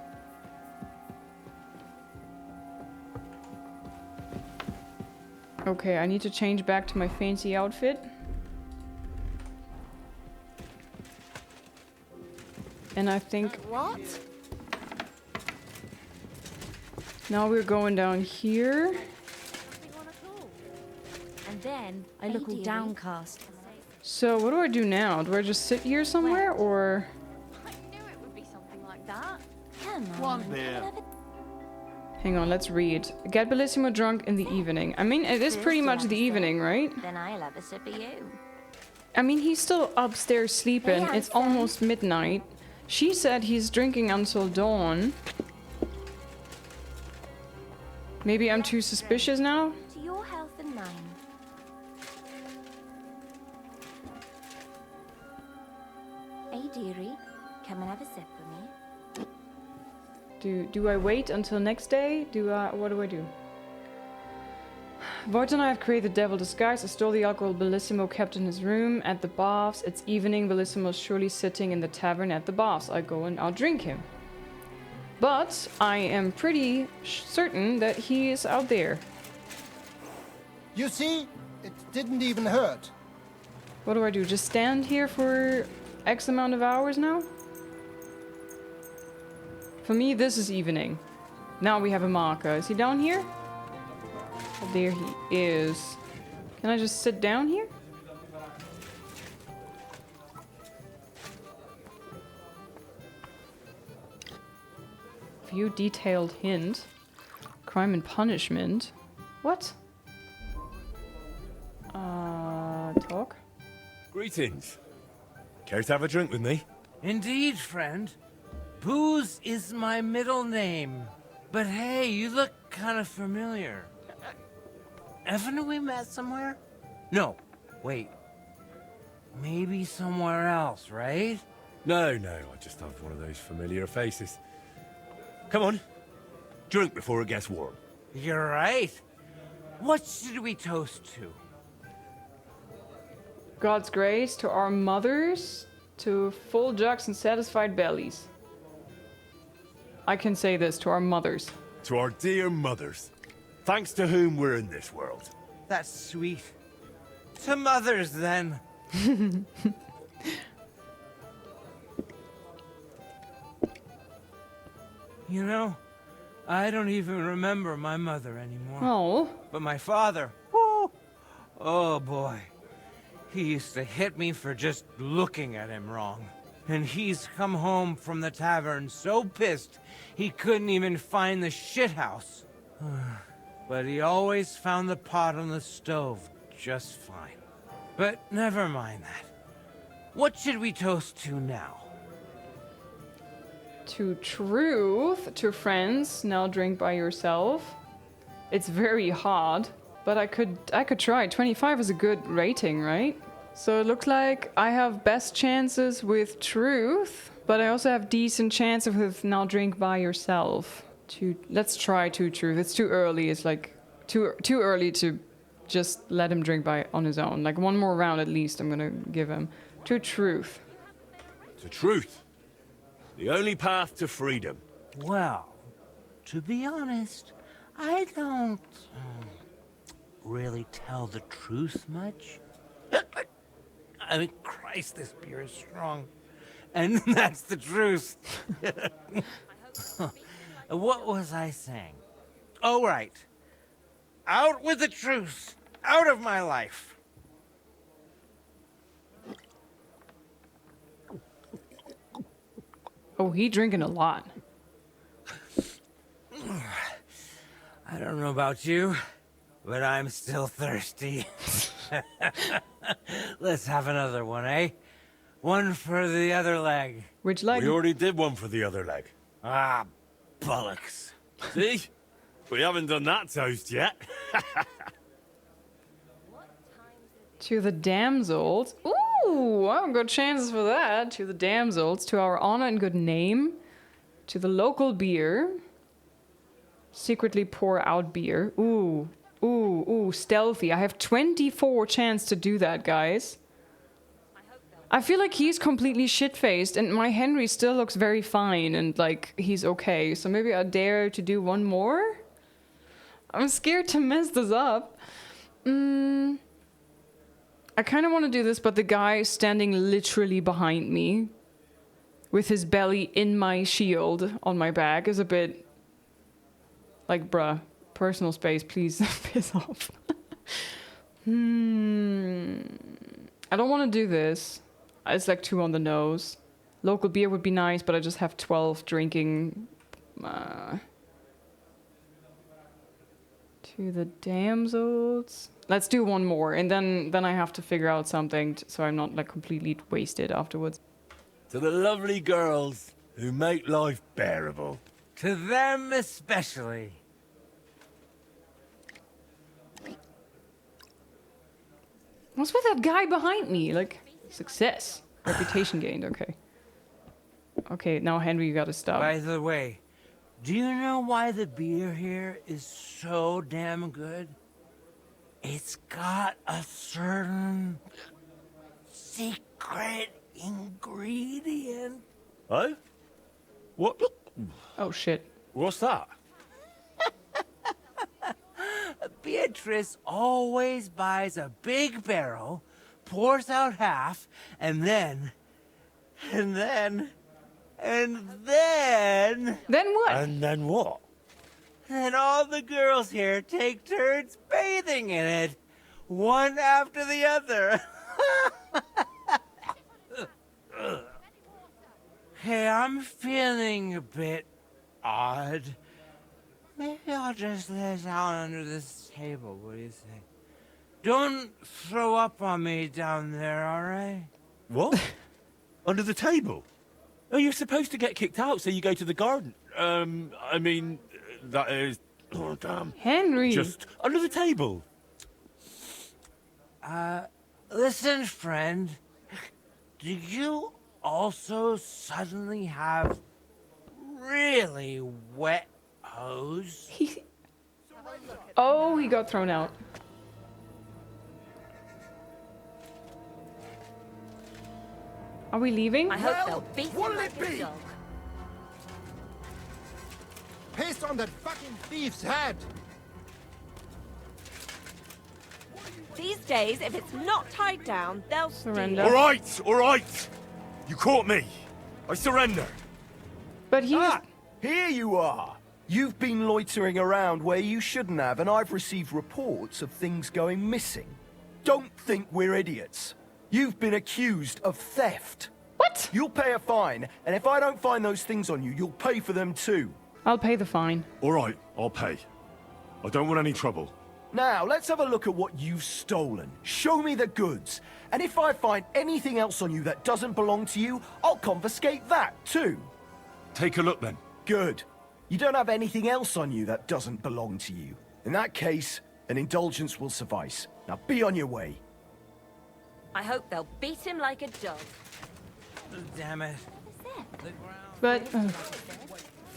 Speaker 1: Okay, I need to change back to my fancy outfit. And I think...
Speaker 6: What?
Speaker 1: Now we're going down here.
Speaker 5: And then I look all downcast.
Speaker 1: So what do I do now? Do I just sit here somewhere, or...
Speaker 11: I knew it would be something like that.
Speaker 5: Come
Speaker 12: One beer.
Speaker 1: Hang on, let's read. Get Bellissimo drunk in the evening. I mean, it is pretty much the evening, right?
Speaker 5: Then I'll have a sip of you.
Speaker 1: I mean, he's still upstairs sleeping.
Speaker 5: Hey,
Speaker 1: It's almost midnight. She said he's drinking until dawn. Maybe I'm too suspicious now?
Speaker 5: To your health and mine. Hey, dearie, come and have a sip with me.
Speaker 1: Do I wait until next day? What do I do? Voigt and I have created the devil disguise. I stole the alcohol Bellissimo kept in his room at the baths. It's evening. Bellissimo's surely sitting in the tavern at the baths. I go and I'll drink him. But I am pretty certain that he is out there.
Speaker 9: You see? It didn't even hurt.
Speaker 1: What do I do? Just stand here for X amount of hours now? For me, this is evening. Now we have a marker. Is he down here? Oh, there he is. Can I just sit down here? view detailed hint. Crime and punishment. What? Talk?
Speaker 3: Greetings. Care to have a drink with me?
Speaker 4: Indeed, friend. Booze is my middle name. But hey, you look kind of familiar. Haven't we met somewhere? No, wait. Maybe somewhere else, right?
Speaker 3: No, I just have one of those familiar faces. Come on. Drink before it gets warm.
Speaker 4: You're right. What should we toast to?
Speaker 1: God's grace to our mothers, to full jugs and satisfied bellies. I can say this, to our mothers.
Speaker 3: To our dear mothers, thanks to whom we're in this world.
Speaker 4: That's sweet. To mothers, then. You know, I don't even remember my mother anymore.
Speaker 1: Oh.
Speaker 4: But my father, whoo, oh boy. He used to hit me for just looking at him wrong. And he's come home from the tavern so pissed he couldn't even find the shithouse. But he always found the pot on the stove just fine. But never mind that. What should we toast to now?
Speaker 1: To truth, to friends, now drink by yourself. It's very hard, but I could try. 25 is a good rating, right? So it looks like I have best chances with truth, but I also have decent chances with now drink by yourself. Let's try to truth. It's too early. It's like too early to just let him drink by on his own. Like one more round at least I'm gonna give him. To truth.
Speaker 3: To truth. The only path to freedom.
Speaker 4: Well, to be honest, I don't really tell the truth much. I mean, Christ, this beer is strong. And that's the truth. What was I saying? Oh, right. Out with the truth. Out of my life.
Speaker 1: Oh, he drinking a lot.
Speaker 4: I don't know about you, but I'm still thirsty. Let's have another one, eh? One for the other leg.
Speaker 1: Which leg?
Speaker 3: We already did one for the other leg.
Speaker 4: Ah, bollocks.
Speaker 3: See? We haven't done that toast yet.
Speaker 1: To the damsels. Ooh, I have good chances for that. To the damsels, to our honor and good name. To the local beer. Secretly pour out beer. Ooh, stealthy. I have 24 chance to do that, guys. I feel like he's completely shit-faced and my Henry still looks very fine and like he's okay. So maybe I dare to do one more? I'm scared to mess this up. I kind of want to do this, but the guy standing literally behind me with his belly in my shield on my back is a bit like, bruh, personal space, please piss off. I don't want to do this. It's like 2 on the nose. Local beer would be nice, but I just have 12 drinking. To the damsels. Let's do one more, and then I have to figure out something so I'm not like completely wasted afterwards.
Speaker 3: To the lovely girls who make life bearable.
Speaker 4: To them especially.
Speaker 1: What's with that guy behind me? Like, success. Reputation gained, okay. Okay, now Henry, you gotta stop.
Speaker 4: By the way, do you know why the beer here is so damn good? It's got a certain secret ingredient.
Speaker 3: Oh? What?
Speaker 1: Oh, shit.
Speaker 3: What's that?
Speaker 4: Beatrice always buys a big barrel, pours out half, and then...
Speaker 1: Then what?
Speaker 3: And then what?
Speaker 4: Then all the girls here take turns bathing in it, one after the other. Hey, I'm feeling a bit odd. Maybe I'll just lay down under this table. What do you think? Don't throw up on me down there, all right?
Speaker 3: What? Under the table? Oh, you're supposed to get kicked out, so you go to the garden. I mean, that is... Oh, damn.
Speaker 1: Henry!
Speaker 3: Just under the table.
Speaker 4: Listen, friend. Do you also suddenly have really wet hose?
Speaker 1: Oh, he got thrown out. Are we leaving?
Speaker 5: I hope they'll beat him
Speaker 9: what'll
Speaker 5: like
Speaker 9: it be?
Speaker 5: a dog.
Speaker 9: Paste on that fucking thief's head!
Speaker 5: These days, if it's not tied down, they'll
Speaker 1: Surrender.
Speaker 3: All right. You caught me. I surrender.
Speaker 1: But he was...
Speaker 12: Here you are. You've been loitering around where you shouldn't have, and I've received reports of things going missing. Don't think we're idiots. You've been accused of theft.
Speaker 1: What?
Speaker 12: You'll pay a fine, and if I don't find those things on you, you'll pay for them too.
Speaker 1: I'll pay the fine.
Speaker 3: All right, I'll pay. I don't want any trouble.
Speaker 12: Now, let's have a look at what you've stolen. Show me the goods. And if I find anything else on you that doesn't belong to you, I'll confiscate that too.
Speaker 3: Take a look then.
Speaker 12: Good. You don't have anything else on you that doesn't belong to you. In that case, an indulgence will suffice. Now be on your way.
Speaker 5: I hope they'll beat him like a dog.
Speaker 4: Damn it.
Speaker 1: But...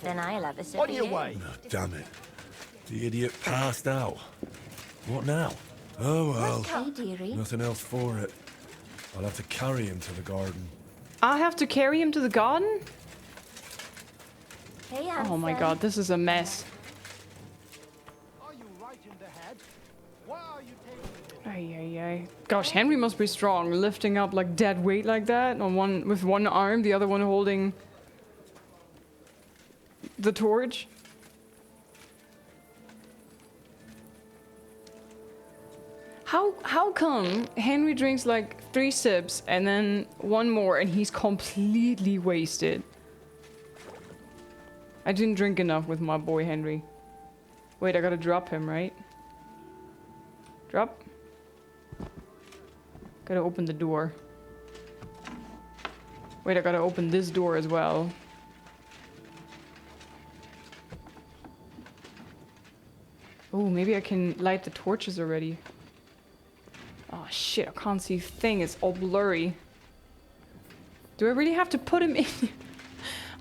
Speaker 6: Then I'll have a sip
Speaker 12: On your
Speaker 6: of
Speaker 12: way.
Speaker 3: Oh, damn it. The idiot passed out. What now? Oh well.
Speaker 6: Hey, dearie.
Speaker 3: Nothing else for it. I'll have to carry him to the garden.
Speaker 1: I have to carry him to the garden?
Speaker 6: Hey,
Speaker 1: Oh my
Speaker 6: handsome.
Speaker 1: god, this is a mess.
Speaker 9: Are you right in the head? Why are you taking it?
Speaker 1: Ay, ay, ay. Gosh, Henry must be strong, lifting up like dead weight like that on with one arm, the other one holding the torch. How come Henry drinks like 3 sips and then one more and he's completely wasted? I didn't drink enough with my boy Henry. Wait, I gotta drop him, right? Drop. Gotta open the door. Wait, I gotta open this door as well. Oh, maybe I can light the torches already. Oh shit, I can't see a thing, it's all blurry. Do I really have to put him in?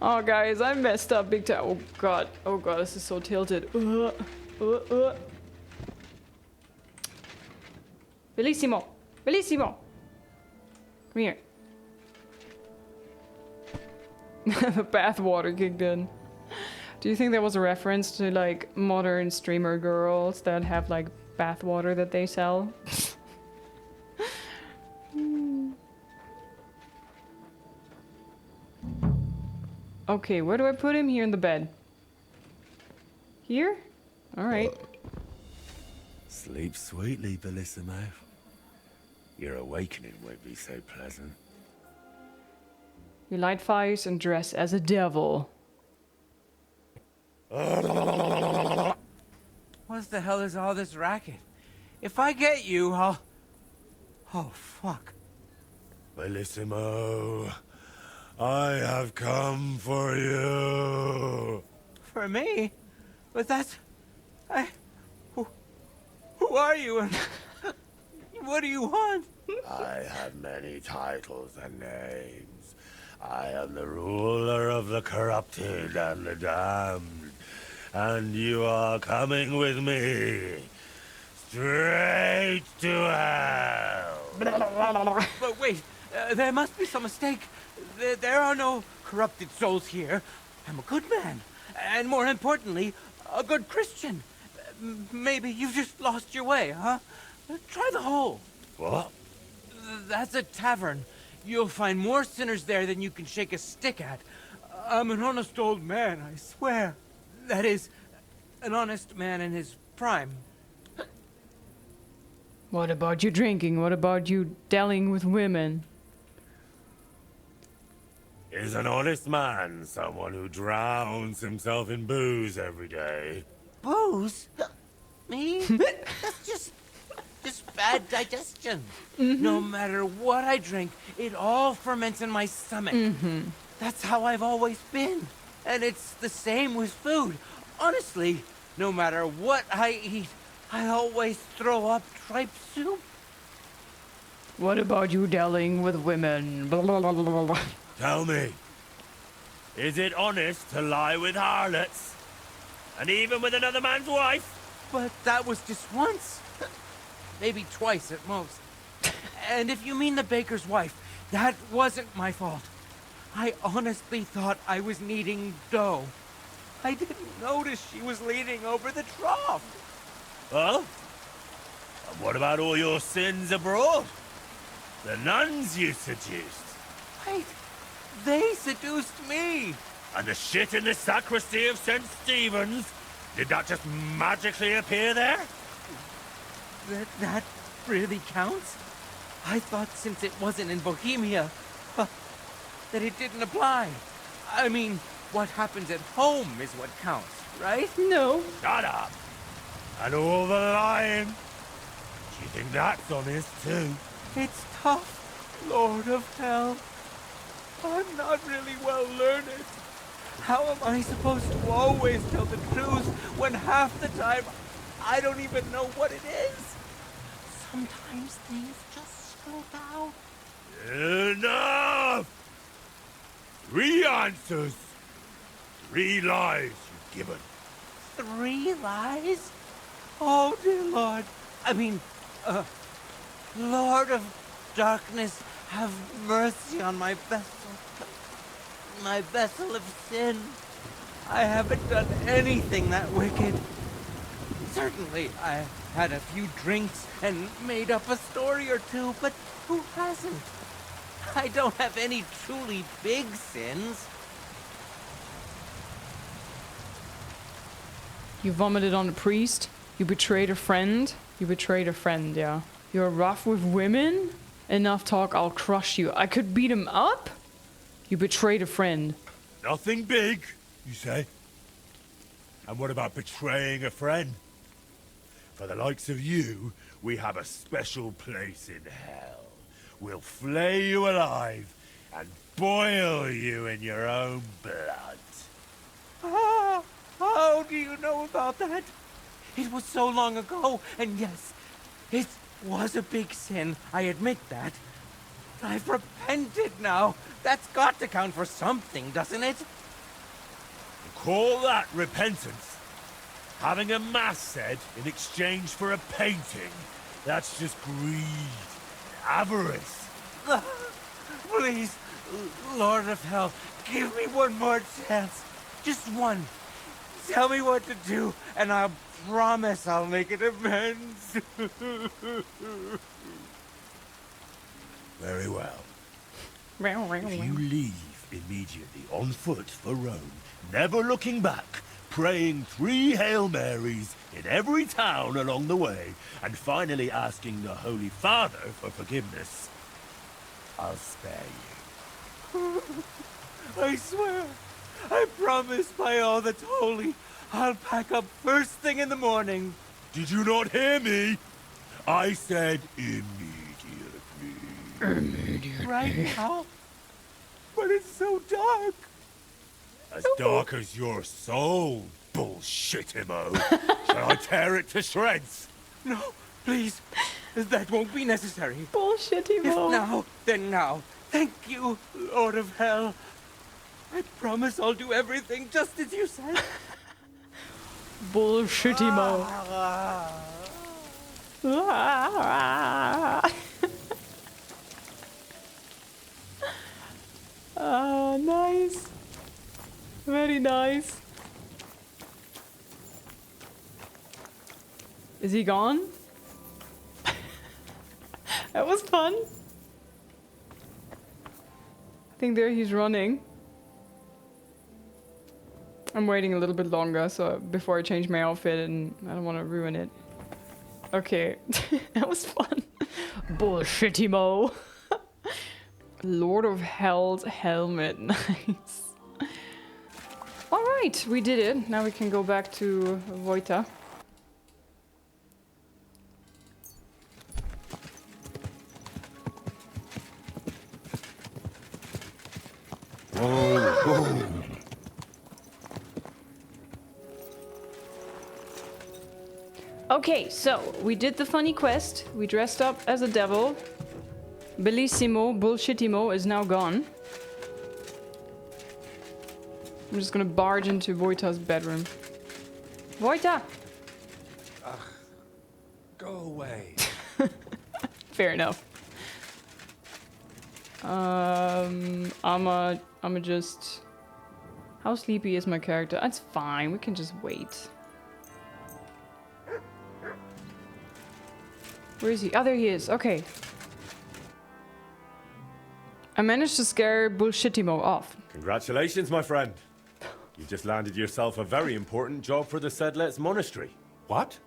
Speaker 1: Oh guys, I messed up big time. Oh god, this is so tilted. Bellissimo! Bellissimo! Come here. The bath water kicked in. Do you think that was a reference to like modern streamer girls that have like bath water that they sell? Okay, where do I put him? Here in the bed. Here? Alright.
Speaker 7: Sleep sweetly, Bellissimo. Your awakening won't be so pleasant.
Speaker 1: You light fires and dress as a devil.
Speaker 4: What the hell is all this racket? If I get you, I'll... Oh, fuck.
Speaker 7: Bellissimo, I have come for you.
Speaker 4: For me? But that's... Who are you and... What do you want?
Speaker 7: I have many titles and names. I am the ruler of the corrupted and the damned. And you are coming with me. Straight to hell.
Speaker 4: But wait, there must be some mistake. There are no corrupted souls here. I'm a good man. And more importantly, a good Christian. Maybe you've just lost your way, huh? Try the hole.
Speaker 7: What?
Speaker 4: That's a tavern. You'll find more sinners there than you can shake a stick at. I'm an honest old man, I swear. That is, an honest man in his prime.
Speaker 1: What about you drinking? What about you dallying with women?
Speaker 7: Is an honest man someone who drowns himself in booze every day?
Speaker 4: Booze? Me? That's just bad digestion. No matter what I drink, it all ferments in my stomach. That's how I've always been. And it's the same with food. Honestly, no matter what I eat, I always throw up tripe soup.
Speaker 1: What about you dealing with women? Blah, blah, blah, blah, blah.
Speaker 7: Tell me, is it honest to lie with harlots? And even with another man's wife?
Speaker 4: But that was just once. Maybe twice at most. And if you mean the baker's wife, that wasn't my fault. I honestly thought I was kneading dough. I didn't notice she was leaning over the trough.
Speaker 7: Huh? And what about all your sins abroad? The nuns you seduced?
Speaker 4: Wait, they seduced me.
Speaker 7: And the shit in the sacristy of St. Stephen's? Did that just magically appear there?
Speaker 4: That really counts? I thought since it wasn't in Bohemia, that it didn't apply. I mean, what happens at home is what counts, right?
Speaker 1: No.
Speaker 7: Shut up! And all the lying. Do you think that's honest too?
Speaker 4: It's tough, Lord of Hell. I'm not really well learned. How am I supposed to always tell the truth when half the time I don't even know what it is? Sometimes things just slip out.
Speaker 7: Enough! 3 answers. 3 lies you've given.
Speaker 4: 3 lies? Oh, dear Lord. I mean, Lord of Darkness, have mercy on my vessel. My vessel of sin. I haven't done anything that wicked. Certainly, I had a few drinks and made up a story or two, but who hasn't? I don't have any truly big sins.
Speaker 1: You vomited on a priest. You betrayed a friend. You betrayed a friend, yeah. You're rough with women? Enough talk, I'll crush you. I could beat him up? You betrayed a friend.
Speaker 7: Nothing big, you say? And what about betraying a friend? For the likes of you, we have a special place in hell. We'll flay you alive and boil you in your own blood.
Speaker 4: Ah, how do you know about that? It was so long ago, and yes, it was a big sin, I admit that. I've repented now. That's got to count for something, doesn't it?
Speaker 7: Call that repentance? Having a mass said in exchange for a painting? That's just greed. Avarice.
Speaker 4: Please, Lord of Hell, give me one more chance. Just one. Tell me what to do, and I'll promise I'll make it amends.
Speaker 7: Very well. If you leave immediately on foot for Rome, never looking back, praying 3 Hail Marys in every town along the way, and finally asking the Holy Father for forgiveness, I'll spare you.
Speaker 4: I swear, I promise by all that's holy, I'll pack up first thing in the morning.
Speaker 7: Did you not hear me? I said immediately.
Speaker 4: Right now? But it's so dark.
Speaker 7: As dark as your soul, bullshit-imo. Shall I tear it to shreds?
Speaker 4: No, please. That won't be necessary.
Speaker 1: Bullshit-imo.
Speaker 4: If now, then now. Thank you, Lord of Hell. I promise I'll do everything just as you said.
Speaker 1: Bullshit-imo. Ah, nice. Very nice. Is he gone? That was fun. I think there he's running. I'm waiting a little bit longer so before I change my outfit, and I don't want to ruin it. Okay, that was fun. Bullshit-imo. Lord of Hell's helmet. Nice. Alright, we did it. Now we can go back to Wojta.
Speaker 3: Whoa.
Speaker 1: Okay, so we did the funny quest. We dressed up as a devil. Bellissimo, Bullshitimo is now gone. I'm just gonna barge into Wojta's bedroom. Wojta!
Speaker 2: Go away.
Speaker 1: Fair enough. I'ma just... How sleepy is my character? That's fine, we can just wait. Where is he? Oh, there he is. Okay. I managed to scare Bullshitimo off.
Speaker 3: Congratulations, my friend. You just landed yourself a very important job for the Sedlet's monastery.
Speaker 2: What?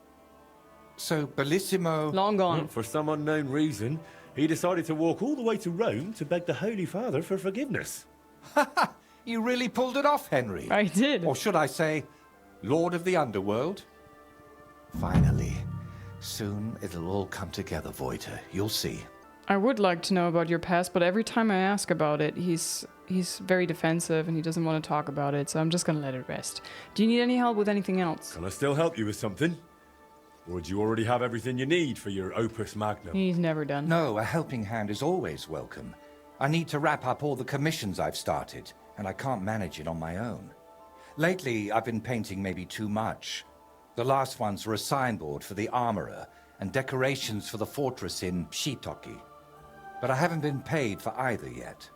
Speaker 2: So, Bellissimo...
Speaker 1: Long gone.
Speaker 3: For some unknown reason, he decided to walk all the way to Rome to beg the Holy Father for forgiveness.
Speaker 2: You really pulled it off, Henry.
Speaker 1: I did.
Speaker 2: Or should I say, Lord of the Underworld? Finally. Soon it'll all come together, Wojta. You'll see.
Speaker 1: I would like to know about your past, but every time I ask about it, he's very defensive and he doesn't want to talk about it, so I'm just gonna let it rest. Do you need any help with anything else?
Speaker 3: Can I still help you with something? Or do you already have everything you need for your opus magnum?
Speaker 1: He's never done.
Speaker 2: No, a helping hand is always welcome. I need to wrap up all the commissions I've started, and I can't manage it on my own. Lately, I've been painting maybe too much. The last ones were a signboard for the armorer and decorations for the fortress in Shitoki. But I haven't been paid for either yet.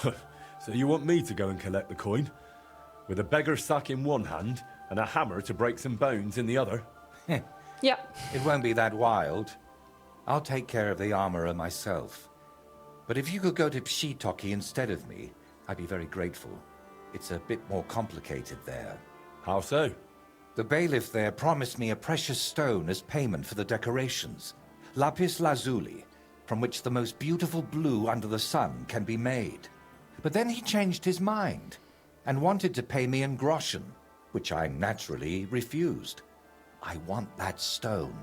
Speaker 3: So you want me to go and collect the coin? With a beggar's sack in one hand and a hammer to break some bones in the other?
Speaker 1: Yeah.
Speaker 2: It won't be that wild. I'll take care of the armorer myself. But if you could go to Shitoki instead of me, I'd be very grateful. It's a bit more complicated there.
Speaker 3: How so?
Speaker 2: The bailiff there promised me a precious stone as payment for the decorations. Lapis lazuli, from which the most beautiful blue under the sun can be made. But then he changed his mind and wanted to pay me in groschen, which I naturally refused. I want that stone.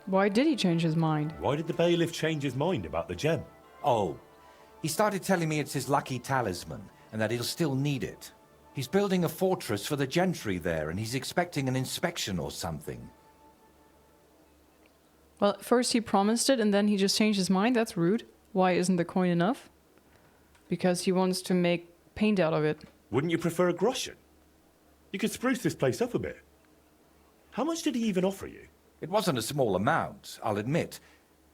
Speaker 1: Why did he change his mind?
Speaker 3: Why did the bailiff change his mind about the gem?
Speaker 2: Oh, he started telling me it's his lucky talisman and that he'll still need it. He's building a fortress for the gentry there and he's expecting an inspection or something.
Speaker 1: Well, first he promised it and then he just changed his mind? That's rude. Why isn't the coin enough? Because he wants to make paint out of it.
Speaker 3: Wouldn't you prefer a groschen? You could spruce this place up a bit. How much did he even offer you?
Speaker 2: It wasn't a small amount, I'll admit.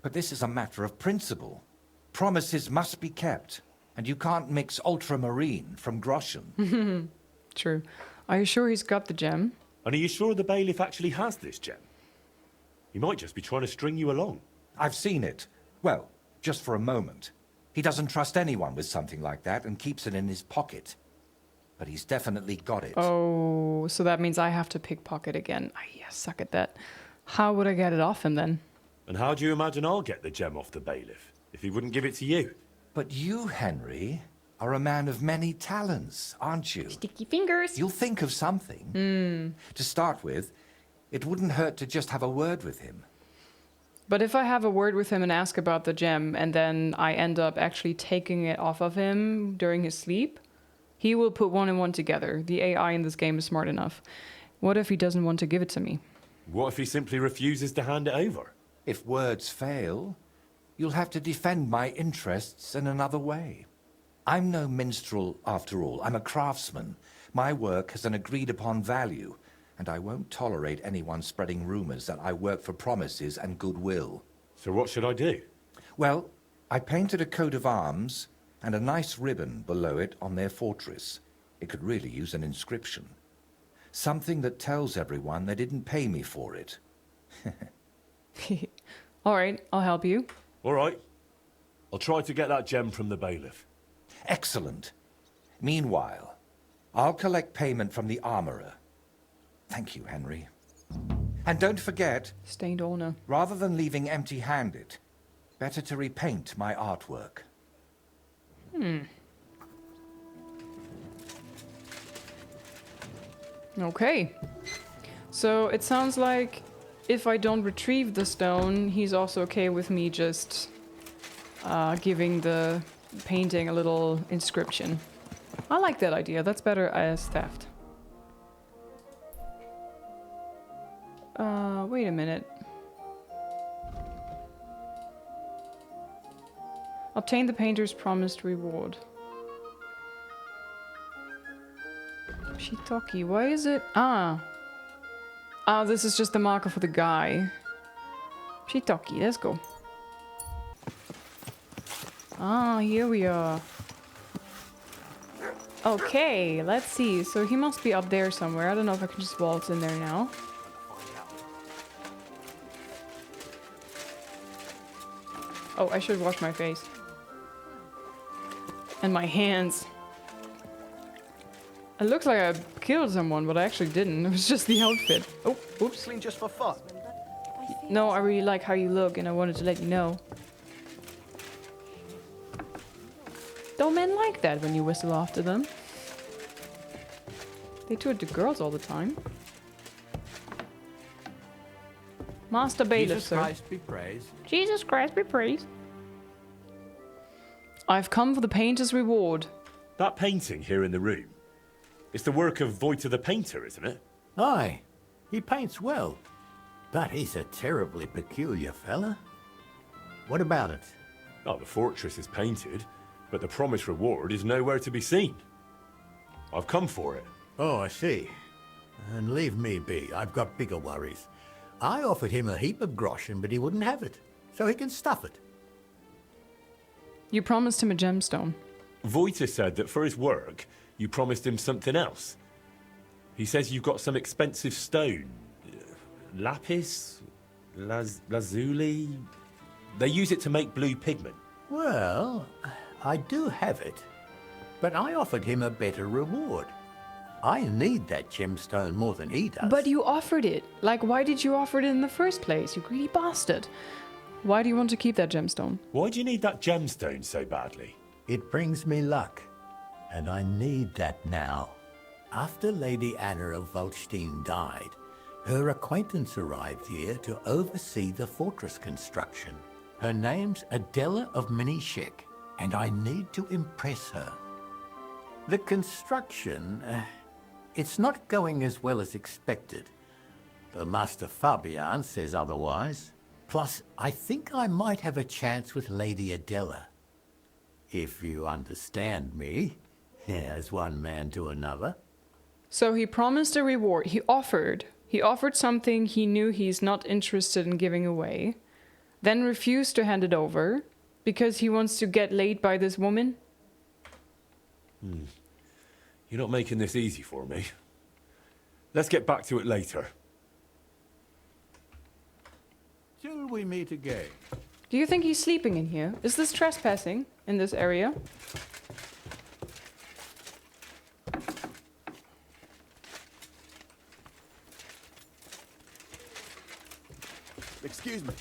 Speaker 2: But this is a matter of principle. Promises must be kept. And you can't mix ultramarine from groschen.
Speaker 1: True. Are you sure he's got the gem?
Speaker 3: And are you sure the bailiff actually has this gem? He might just be trying to string you along.
Speaker 2: I've seen it. Well, just for a moment. He doesn't trust anyone with something like that and keeps it in his pocket. But he's definitely got it.
Speaker 1: Oh, so that means I have to pickpocket again. I suck at that. How would I get it off him then?
Speaker 3: And how do you imagine I'll get the gem off the bailiff if he wouldn't give it to you?
Speaker 2: But you, Henry, are a man of many talents, aren't you?
Speaker 1: Sticky fingers.
Speaker 2: You'll think of something. To start with, it wouldn't hurt to just have a word with him.
Speaker 1: But if I have a word with him and ask about the gem, and then I end up actually taking it off of him during his sleep, he will put one and one together. The AI in this game is smart enough. What if he doesn't want to give it to me?
Speaker 3: What if he simply refuses to hand it over?
Speaker 2: If words fail, you'll have to defend my interests in another way. I'm no minstrel, after all. I'm a craftsman. My work has an agreed-upon value, and I won't tolerate anyone spreading rumors that I work for promises and goodwill.
Speaker 3: So what should I do?
Speaker 2: Well, I painted a coat of arms and a nice ribbon below it on their fortress. It could really use an inscription. Something that tells everyone they didn't pay me for it.
Speaker 1: All right, I'll help you.
Speaker 3: All right. I'll try to get that gem from the bailiff.
Speaker 2: Excellent. Meanwhile, I'll collect payment from the armorer. Thank you, Henry. And don't forget...
Speaker 1: Stained honor.
Speaker 2: Rather than leaving empty-handed, Better to repaint my artwork.
Speaker 1: Okay. So it sounds like if I don't retrieve the stone, he's also okay with me just giving the painting a little inscription. I like that idea. That's better as theft. Wait a minute. Obtain the painter's promised reward. Shitoki, why is it? Ah, this is just the marker for the guy. Shitoki, let's go. Ah, here we are. Okay, let's see. So he must be up there somewhere. I don't know if I can just waltz in there now. Oh, I should wash my face. And my hands. It looks like I killed someone, but I actually didn't. It was just the outfit. Oh, oops.
Speaker 12: Clean just for fun.
Speaker 1: No, I really like how you look, and I wanted to let you know. Don't men like that when you whistle after them? They do it to girls all the time. Master Bailiff,
Speaker 14: Jesus
Speaker 1: sir.
Speaker 14: Christ be praised.
Speaker 1: Jesus Christ be praised. I've come for the painter's reward.
Speaker 3: That painting here in the room, it's the work of Voita the painter, isn't it?
Speaker 14: Aye, he paints well, but he's a terribly peculiar fella. What about it?
Speaker 3: Oh, the fortress is painted, but the promised reward is nowhere to be seen. I've come for it.
Speaker 14: Oh, I see. And leave me be, I've got bigger worries. I offered him a heap of groschen, but he wouldn't have it, so he can stuff it.
Speaker 1: You promised him a gemstone.
Speaker 3: Voita said that for his work, you promised him something else. He says you've got some expensive stone. Lapis? Lazuli? They use it to make blue pigment.
Speaker 14: Well, I do have it, but I offered him a better reward. I need that gemstone more than he does.
Speaker 1: But you offered it. Like, why did you offer it in the first place, you greedy bastard? Why do you want to keep that gemstone?
Speaker 3: Why do you need that gemstone so badly?
Speaker 14: It brings me luck, and I need that now. After Lady Anna of Waldstein died, her acquaintance arrived here to oversee the fortress construction. Her name's Adela of Minishek, and I need to impress her. The construction, it's not going as well as expected. The Master Fabian says otherwise. Plus, I think I might have a chance with Lady Adela. If you understand me, as one man to another.
Speaker 1: So he promised a reward. He offered something he knew he's not interested in giving away, then refused to hand it over because he wants to get laid by this woman.
Speaker 3: You're not making this easy for me. Let's get back to it later.
Speaker 14: Till we meet again.
Speaker 1: Do you think he's sleeping in here? Is this trespassing in this area?
Speaker 12: Excuse me.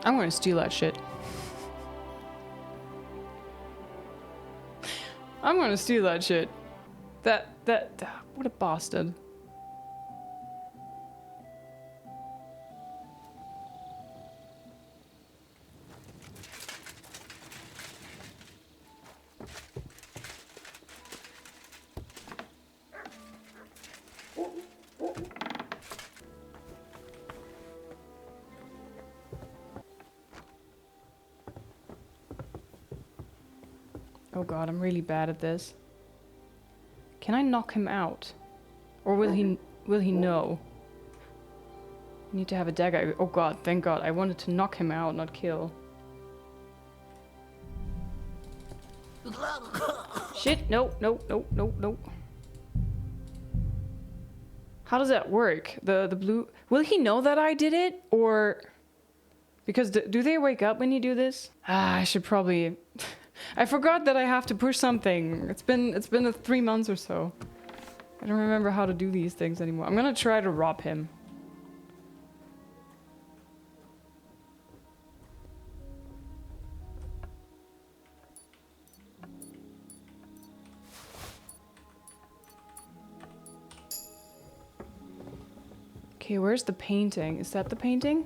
Speaker 1: I'm gonna steal that shit. I'm gonna steal that shit. What a bastard. Oh god, I'm really bad at this. Can I knock him out? Or will he know? I need to have a dagger. Oh god, thank god. I wanted to knock him out, not kill. Shit, no. How does that work? The blue... Will he know that I did it? Or... Because do they wake up when you do this? I should probably... I forgot that I have to push something. It's been 3 months or so. I don't remember how to do these things anymore. I'm gonna try to rob him. Okay, where's the painting? Is that the painting?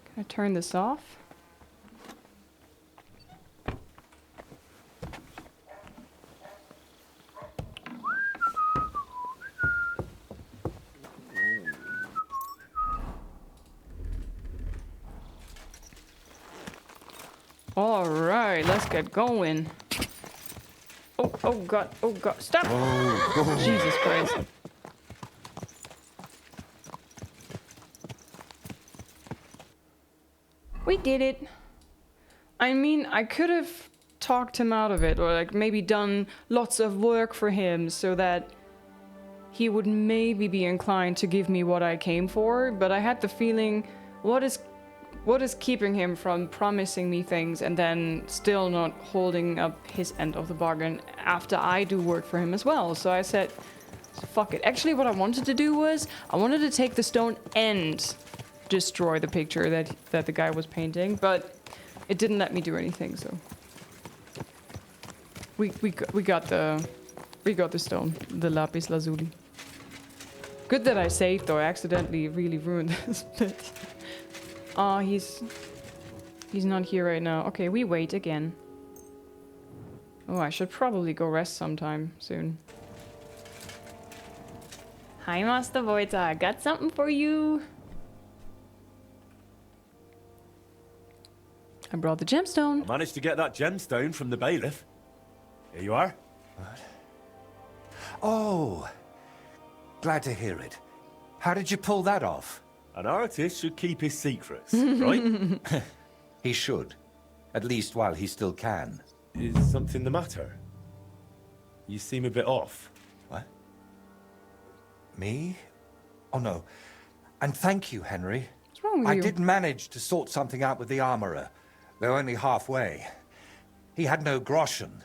Speaker 1: Can I turn this off? All right, let's get going. Oh god, stop! Oh. Jesus Christ. We did it. I mean, I could have talked him out of it, or like maybe done lots of work for him so that he would maybe be inclined to give me what I came for, but I had the feeling, what is keeping him from promising me things and then still not holding up his end of the bargain after I do work for him as well? So I said, fuck it. Actually, what I wanted to do was, I wanted to take the stone and destroy the picture that the guy was painting, but it didn't let me do anything, so... We got the stone, the lapis lazuli. Good that I saved, though. I accidentally really ruined this bit. Oh, he's not here right now. Okay, we wait again. Oh, I should probably go rest sometime soon. Hi, Master Voita. I got something for you. I brought the gemstone.
Speaker 3: I managed to get that gemstone from the bailiff. Here you are.
Speaker 2: What? Oh, glad to hear it. How did you pull that off?
Speaker 3: An artist should keep his secrets, right?
Speaker 2: He should. At least while he still can.
Speaker 3: Is something the matter? You seem a bit off.
Speaker 2: What? Me? Oh, no. And thank you, Henry.
Speaker 1: What's wrong with you?
Speaker 2: I did manage to sort something out with the armorer, though only halfway. He had no groschen,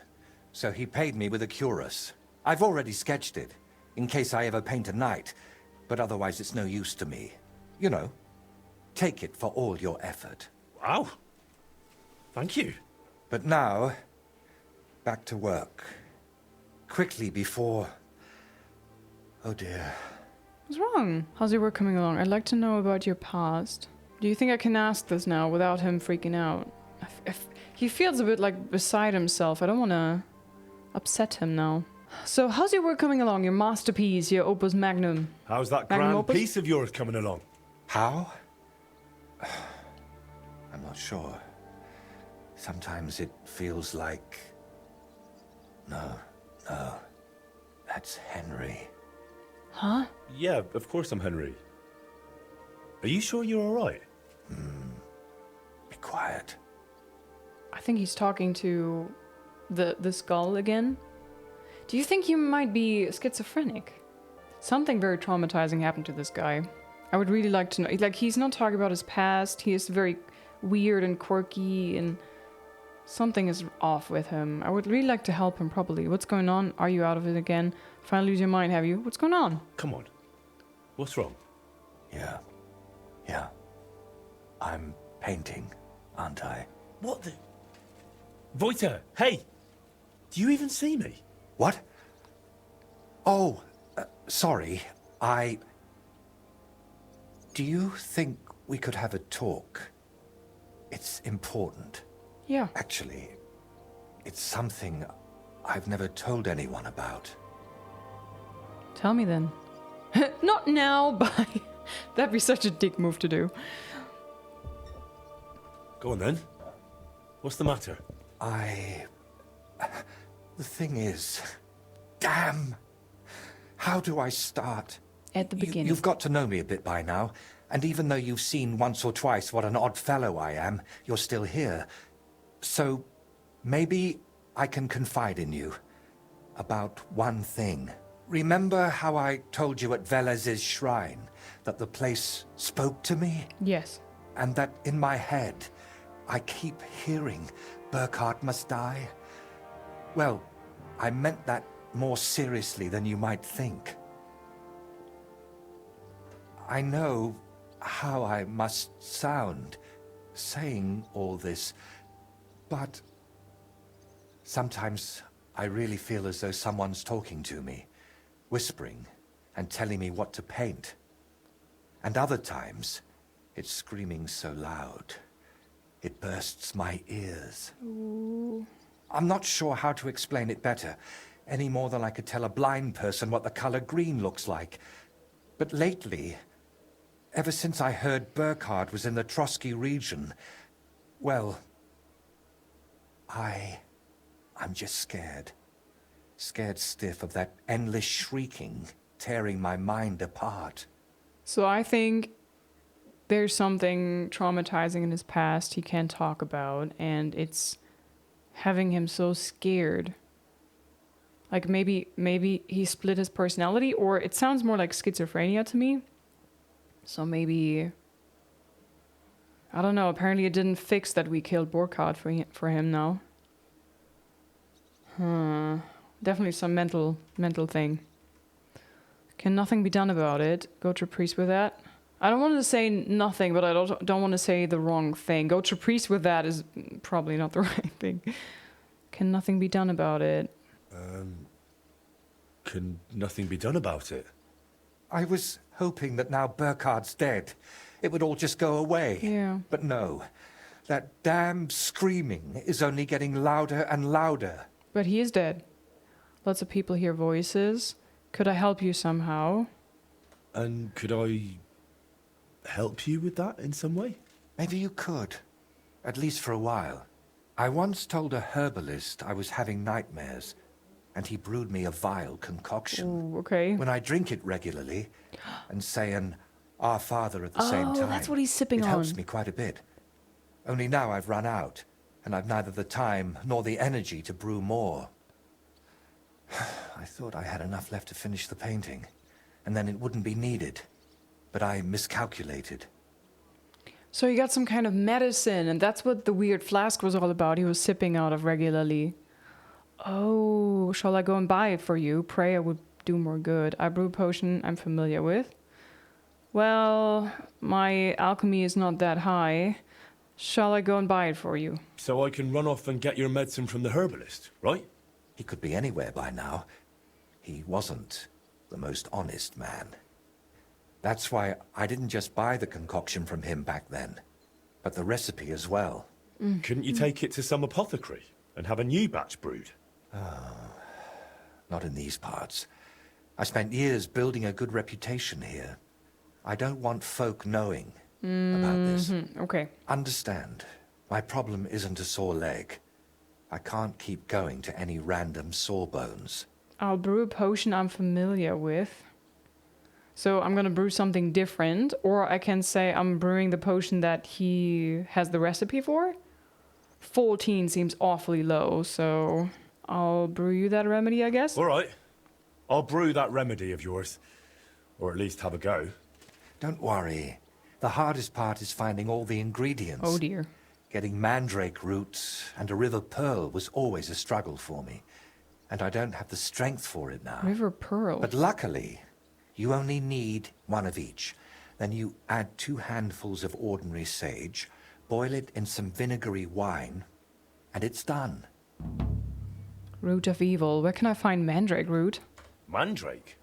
Speaker 2: so he paid me with a cuirass. I've already sketched it, in case I ever paint a knight, but otherwise it's no use to me. You know, take it for all your effort.
Speaker 3: Wow. Thank you.
Speaker 2: But now, back to work. Quickly before... Oh dear.
Speaker 1: What's wrong? How's your work coming along? I'd like to know about your past. Do you think I can ask this now without him freaking out? If he feels a bit like beside himself. I don't want to upset him now. So, how's your work coming along? Your masterpiece, your opus magnum?
Speaker 3: How's that
Speaker 1: Magnum
Speaker 3: grand
Speaker 1: opus?
Speaker 3: piece of yours coming along?
Speaker 2: How? I'm not sure. Sometimes it feels like... No. That's Henry.
Speaker 1: Huh?
Speaker 3: Yeah, of course I'm Henry. Are you sure you're alright?
Speaker 2: Be quiet.
Speaker 1: I think he's talking to the skull again. Do you think you might be schizophrenic? Something very traumatizing happened to this guy. I would really like to know. Like, he's not talking about his past. He is very weird and quirky, and something is off with him. I would really like to help him properly. What's going on? Are you out of it again? Finally lose your mind, have you? What's going on?
Speaker 3: Come on. What's wrong?
Speaker 2: Yeah. I'm painting, aren't I?
Speaker 3: What the... Voita, hey! Do you even see me?
Speaker 2: What? Oh, sorry. Do you think we could have a talk? It's important.
Speaker 1: Yeah.
Speaker 2: Actually, it's something I've never told anyone about.
Speaker 1: Tell me then. Not now, but that'd be such a dick move to do.
Speaker 3: Go on then. What's the matter?
Speaker 2: The thing is... Damn! How do I start?
Speaker 1: At the beginning.
Speaker 2: You've got to know me a bit by now, and even though you've seen once or twice what an odd fellow I am, you're still here. So, maybe I can confide in you. about one thing. Remember how I told you at Velez's shrine that the place spoke to me?
Speaker 1: Yes.
Speaker 2: And that in my head, I keep hearing Burkhard must die? Well, I meant that more seriously than you might think. I know how I must sound saying all this, but sometimes I really feel as though someone's talking to me, whispering and telling me what to paint. And other times, it's screaming so loud, it bursts my ears.
Speaker 1: Ooh.
Speaker 2: I'm not sure how to explain it better, any more than I could tell a blind person what the color green looks like. But lately, ever since I heard Burkhard was in the Trotsky region, well, I'm just scared. Scared stiff of that endless shrieking, tearing my mind apart.
Speaker 1: So I think there's something traumatizing in his past he can't talk about, and it's having him so scared. Like maybe he split his personality, or it sounds more like schizophrenia to me. So maybe, I don't know, apparently it didn't fix that we killed Burkhard for him now. Definitely some mental thing. Can nothing be done about it? Go to priest with that? I don't want to say nothing, but I don't want to say the wrong thing. Go to priest with that is probably not the right thing. Can nothing be done about it?
Speaker 3: Can nothing be done about it?
Speaker 2: I was hoping that now Burkhard's dead, it would all just go away.
Speaker 1: Yeah.
Speaker 2: But no. That damn screaming is only getting louder and louder.
Speaker 1: But he is dead. Lots of people hear voices. Could I help you somehow?
Speaker 3: And could I help you with that in some way?
Speaker 2: Maybe you could. At least for a while. I once told a herbalist I was having nightmares, and he brewed me a vile concoction.
Speaker 1: Ooh, okay.
Speaker 2: When I drink it regularly, and say an Our Father at the same time,
Speaker 1: that's what he's sipping
Speaker 2: it
Speaker 1: on.
Speaker 2: helps me quite a bit. Only now I've run out, and I've neither the time nor the energy to brew more. I thought I had enough left to finish the painting, and then it wouldn't be needed. But I miscalculated.
Speaker 1: So he got some kind of medicine, and that's what the weird flask was all about. He was sipping out of regularly. Oh, shall I go and buy it for you? Prayer would do more good. I brew a potion I'm familiar with. Well, my alchemy is not that high. Shall I go and buy it for you?
Speaker 3: So I can run off and get your medicine from the herbalist, right?
Speaker 2: He could be anywhere by now. He wasn't the most honest man. That's why I didn't just buy the concoction from him back then, but the recipe as well.
Speaker 3: Couldn't you take it to some apothecary and have a new batch brewed?
Speaker 2: Not in these parts. I spent years building a good reputation here. I don't want folk knowing about this.
Speaker 1: Okay.
Speaker 2: Understand, my problem isn't a sore leg. I can't keep going to any random sawbones.
Speaker 1: I'll brew a potion I'm familiar with. So I'm gonna brew something different, or I can say I'm brewing the potion that he has the recipe for. 14 seems awfully low, so I'll brew you that remedy, I guess.
Speaker 3: All right. I'll brew that remedy of yours. Or at least have a go.
Speaker 2: Don't worry. The hardest part is finding all the ingredients.
Speaker 1: Oh dear.
Speaker 2: Getting mandrake roots and a river pearl was always a struggle for me. And I don't have the strength for it now.
Speaker 1: River pearl.
Speaker 2: But luckily, you only need one of each. Then you add 2 handfuls of ordinary sage, boil it in some vinegary wine, and it's done.
Speaker 1: Root of evil. Where can I find mandrake root?
Speaker 3: Mandrake?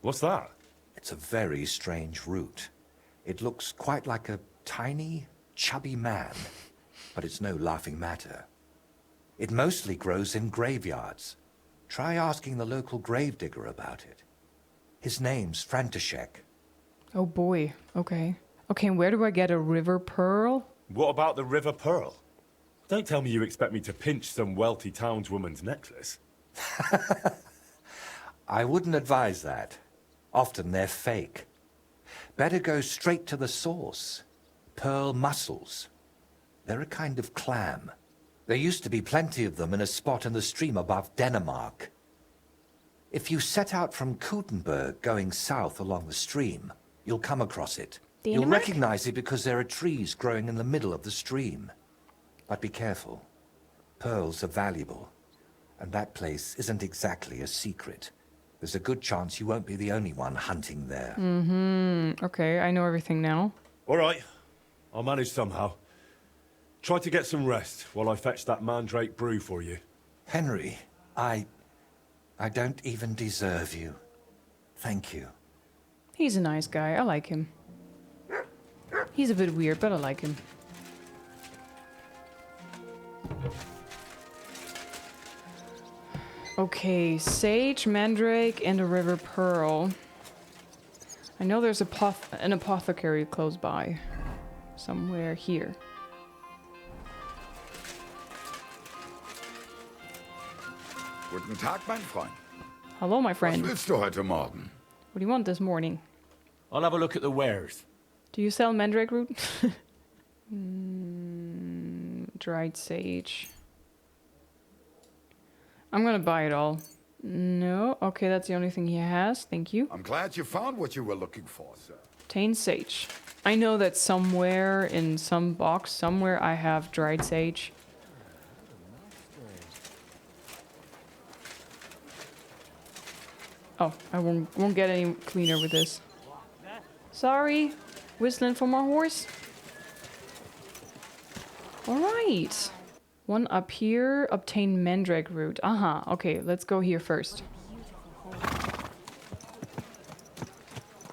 Speaker 3: What's that?
Speaker 2: It's a very strange root. It looks quite like a tiny, chubby man, but it's no laughing matter. It mostly grows in graveyards. Try asking the local gravedigger about it. His name's František.
Speaker 1: Oh boy. Okay. Okay, and where do I get a river pearl?
Speaker 3: What about the river pearl? Don't tell me you expect me to pinch some wealthy townswoman's necklace.
Speaker 2: I wouldn't advise that. Often they're fake. Better go straight to the source. Pearl mussels. They're a kind of clam. There used to be plenty of them in a spot in the stream above Denmark. If you set out from Kutenberg going south along the stream, you'll come across it. You'll
Speaker 1: Dänemark?
Speaker 2: recognize it because there are trees growing in the middle of the stream. But be careful. Pearls are valuable. And that place isn't exactly a secret. There's a good chance you won't be the only one hunting there.
Speaker 1: Mm-hmm. Okay, I know everything now.
Speaker 3: All right. I'll manage somehow. Try to get some rest while I fetch that mandrake brew for you.
Speaker 2: Henry, I don't even deserve you. Thank you.
Speaker 1: He's a nice guy. I like him. He's a bit weird, but I like him. Okay, sage, mandrake, and a river pearl. I know there's an apothecary close by. Somewhere here.
Speaker 15: Guten Tag, mein Freund.
Speaker 1: Hello, my friend.
Speaker 15: Was willst du heute Morgen?
Speaker 1: What do you want this morning?
Speaker 3: I'll have a look at the wares.
Speaker 1: Do you sell mandrake root? Dried sage. I'm gonna buy it all. No? Okay, that's the only thing he has. Thank you.
Speaker 15: I'm glad you found what you were looking for, sir.
Speaker 1: Obtain sage. I know that somewhere in some box, somewhere I have dried sage. Oh, I won't get any cleaner with this. Sorry. Whistling for my horse. Alright. One up here. Obtain mandrake root. Aha. Okay, let's go here first.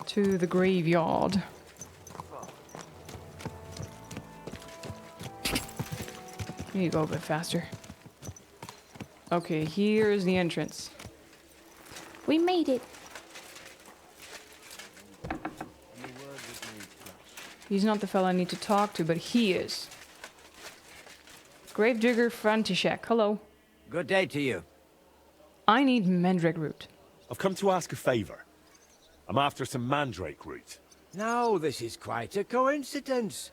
Speaker 1: To the graveyard. Here you go a bit faster. Okay, here's the entrance. We made it. He's not the fella I need to talk to, but he is. Gravedigger František, hello.
Speaker 16: Good day to you.
Speaker 1: I need mandrake root.
Speaker 3: I've come to ask a favor. I'm after some mandrake root.
Speaker 16: Now, this is quite a coincidence.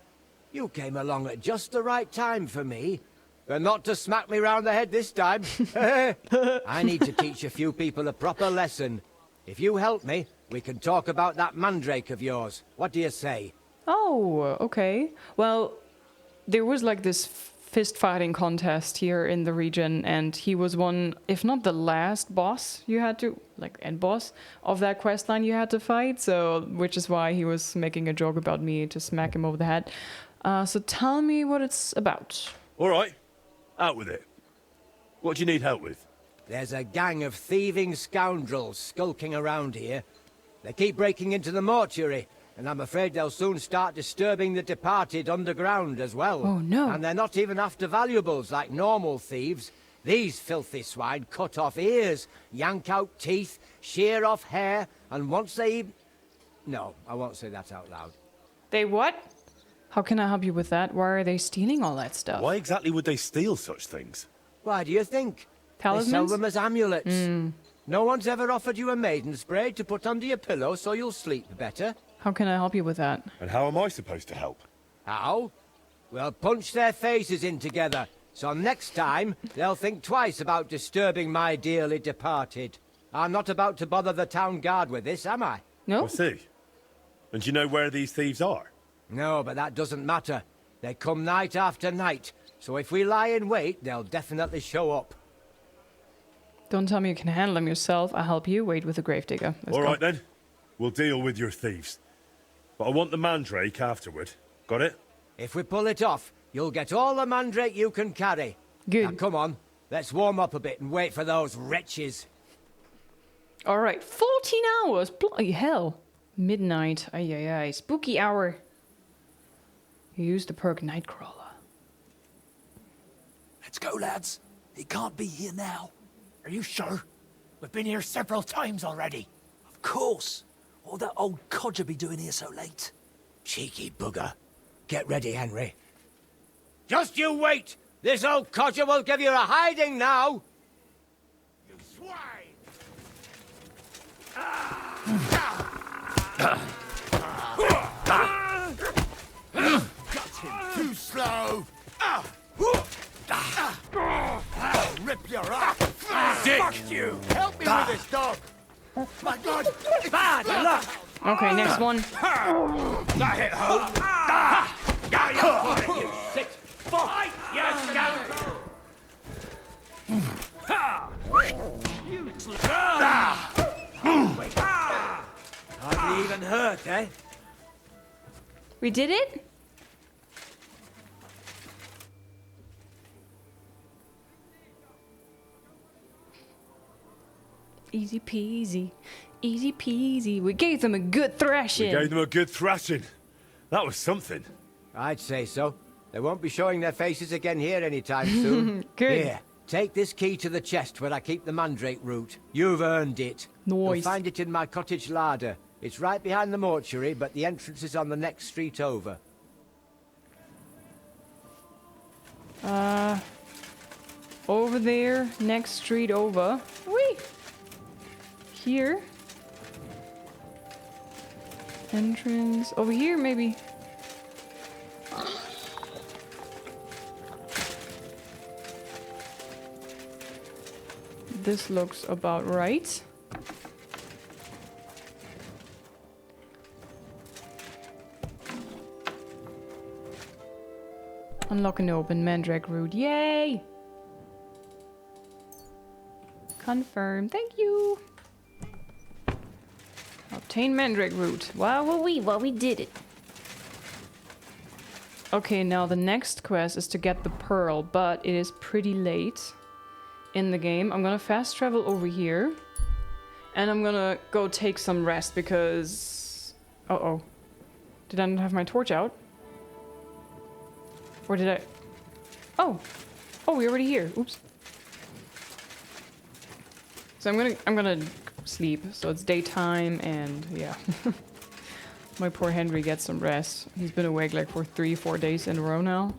Speaker 16: You came along at just the right time for me. But not to smack me round the head this time. I need to teach a few people a proper lesson. If you help me, we can talk about that mandrake of yours. What do you say?
Speaker 1: Oh, okay. Well, there was like this fist fighting contest here in the region, and he was one, if not the last boss you had to, like, end boss of that quest line you had to fight, so, which is why he was making a joke about me to smack him over the head. So tell me what it's about.
Speaker 3: All right. Out with it. What do you need help with?
Speaker 16: There's a gang of thieving scoundrels skulking around here. They keep breaking into the mortuary, and I'm afraid they'll soon start disturbing the departed underground as well.
Speaker 1: Oh, no.
Speaker 16: And they're not even after valuables like normal thieves. These filthy swine cut off ears, yank out teeth, shear off hair, and once they even... No, I won't say that out loud.
Speaker 1: They what? How can I help you with that? Why are they stealing all that stuff?
Speaker 3: Why exactly would they steal such things?
Speaker 16: Why do you think?
Speaker 1: Talismans?
Speaker 16: They sell them as amulets. No one's ever offered you a maiden spray to put under your pillow so you'll sleep better.
Speaker 1: How can I help you with that?
Speaker 3: And how am I supposed to help?
Speaker 16: How? Well, punch their faces in together, so next time they'll think twice about disturbing my dearly departed. I'm not about to bother the town guard with this, am I?
Speaker 1: No.
Speaker 3: I see. And do you know where these thieves are?
Speaker 16: No, but that doesn't matter. They come night after night, so if we lie in wait, they'll definitely show up.
Speaker 1: Don't tell me you can handle them yourself. I'll help you. Wait with the gravedigger.
Speaker 3: All right, then. We'll deal with your thieves. But I want the mandrake afterward. Got it?
Speaker 16: If we pull it off, you'll get all the mandrake you can carry.
Speaker 1: Good.
Speaker 16: Now, come on. Let's warm up a bit and wait for those wretches.
Speaker 1: All right. 14 hours. Bloody hell. Midnight. Ay, ay, ay. Spooky hour. You used the perk Nightcrawler.
Speaker 17: Let's go, lads. He can't be here now. Are you sure? We've been here several times already. Of course. What will that old codger be doing here so late?
Speaker 16: Cheeky bugger. Get ready, Henry. Just you wait! This old codger will give you a hiding now! You swine!
Speaker 15: Got him too slow. I'll rip your eye.
Speaker 3: dick!
Speaker 7: Fuck you! Help me with this dog! My God!
Speaker 16: Bad luck!
Speaker 1: Okay, next one.
Speaker 7: That hit home! Yeah, you're for it, you sick fuck! You scoundrel!
Speaker 16: Hardly even hurt, eh?
Speaker 1: We did it? Easy peasy. Easy peasy. We gave them a good thrashing.
Speaker 3: We gave them a good thrashing. That was something.
Speaker 16: I'd say so. They won't be showing their faces again here anytime soon.
Speaker 1: Good.
Speaker 16: Here, take this key to the chest where I keep the mandrake root. You've earned it.
Speaker 1: Nice.
Speaker 16: You'll find it in my cottage larder. It's right behind the mortuary, but the entrance is on the next street over.
Speaker 1: Over there, next street over. Whee! Here. Entrance. Over here, maybe. This looks about right. Unlock and open mandrake root. Yay! Confirm. Thank you. Obtain mandrake root. Well, we did it. Okay, now the next quest is to get the pearl, but it is pretty late in the game. I'm gonna fast travel over here. And I'm gonna go take some rest because... Uh-oh. Did I not have my torch out? Or did I... Oh! Oh, we're already here. Oops. So I'm gonna sleep. So it's daytime and yeah. My poor Henry gets some rest. He's been awake like for 3-4 days in a row now.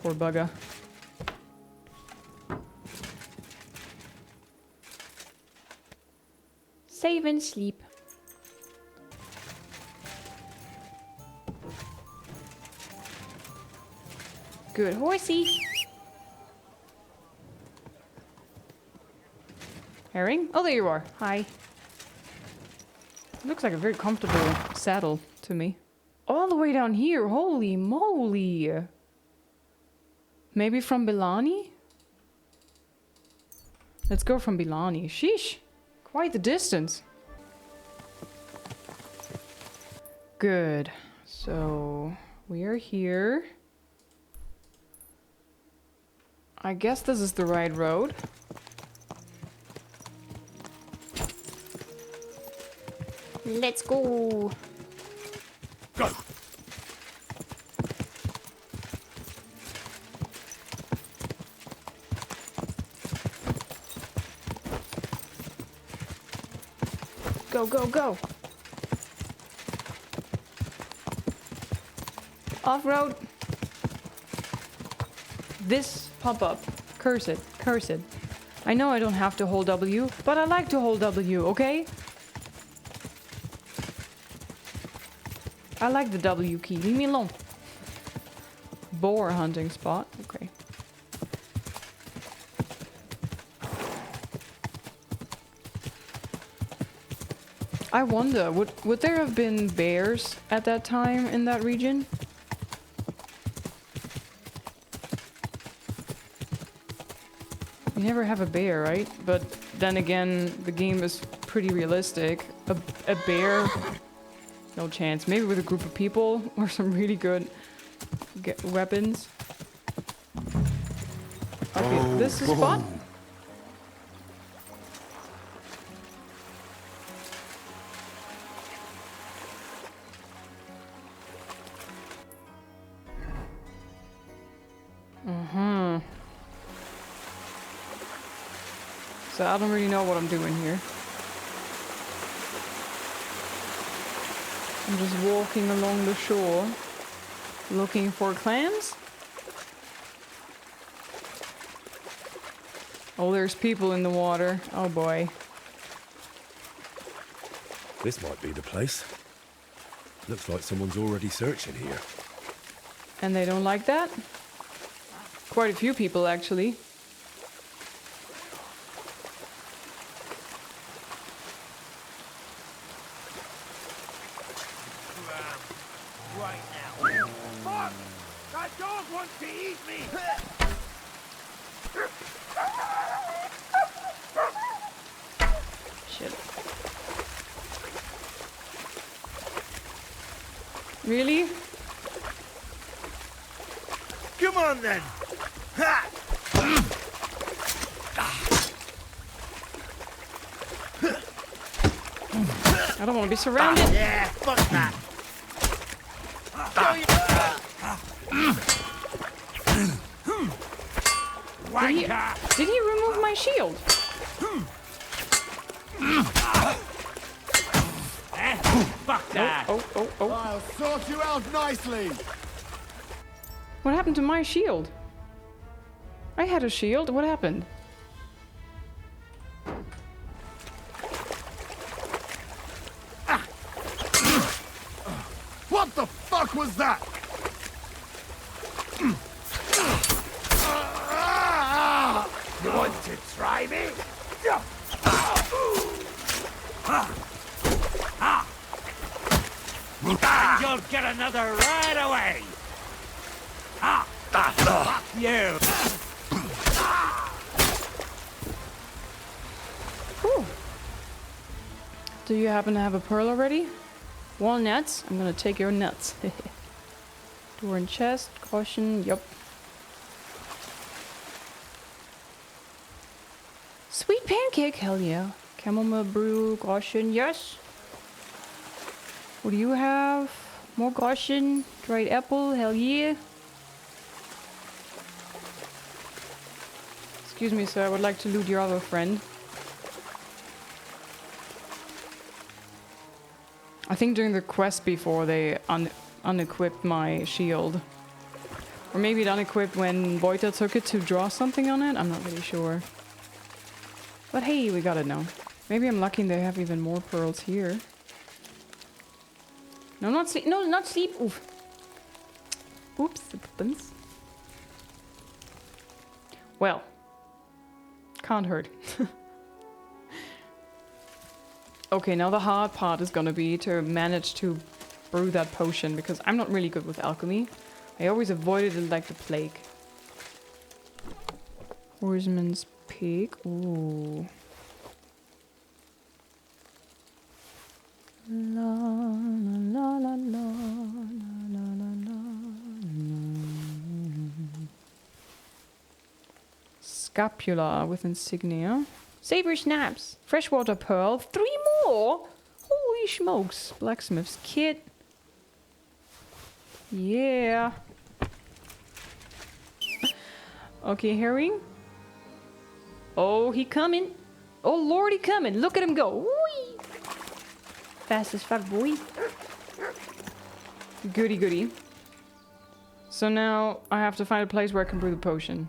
Speaker 1: Poor bugger. Save and sleep. Good horsey. Herring? Oh, there you are. Hi. Looks like a very comfortable saddle to me. All the way down here. Holy moly. Maybe from Bilani? Let's go from Bilani. Sheesh. Quite the distance. Good. So, we are here. I guess this is the right road. Let's go.
Speaker 3: Go.
Speaker 1: Go, go, go. Off-road. This pop-up. Curse it. Curse it. I know I don't have to hold W, but I like to hold W, okay? I like the W key. Leave me alone. Boar hunting spot. Okay. I wonder, would there have been bears at that time in that region? You never have a bear, right? But then again, the game is pretty realistic. A bear, no chance. Maybe with a group of people or some really good weapons. Okay, this is fun. So I don't really know what I'm doing here. I'm just walking along the shore, looking for clams. Oh, there's people in the water. Oh boy.
Speaker 3: This might be the place. Looks like someone's already searching here.
Speaker 1: And they don't like that? Quite a few people, actually.
Speaker 7: dog wants to eat me!
Speaker 1: Shit. Really?
Speaker 7: Come on then! Ha!
Speaker 1: I don't want to be surrounded.
Speaker 7: Yeah, fuck that!
Speaker 1: Did he remove my shield?
Speaker 7: Fuck that!
Speaker 1: Oh.
Speaker 13: I'll sort you out nicely.
Speaker 1: What happened to my shield? I had a shield. What happened?
Speaker 13: What the fuck was that?
Speaker 7: You want to try me? And you'll get another right away! Fuck you!
Speaker 1: Whew. Do you happen to have a pearl already? Walnuts? I'm gonna take your nuts. Door and chest, caution, yup. Sweet pancake, hell yeah. Chamomile brew, caution, yes. What do you have? More caution, dried apple, hell yeah. Excuse me, sir, I would like to loot your other friend. I think during the quest before they unequipped my shield. Or maybe it unequipped when Boita took it to draw something on it? I'm not really sure. But hey, we got it now. Maybe I'm lucky and they have even more pearls here. No, not sleep. No, not sleep. Oof. Oops, it happens. Well. Can't hurt. Okay, now the hard part is gonna be to manage to brew that potion, because I'm not really good with alchemy. I always avoided it like the plague. Horseman's pig. Ooh. La la la la la la la. Scapula with insignia. Saber snaps. Freshwater pearl. 3 more! Holy smokes. Blacksmith's kit. Yeah. Okay, Harry. Oh, he coming. Oh, Lord, he coming. Look at him go. Whee! Fast as fuck, boy. Goody, goody. So now I have to find a place where I can brew the potion.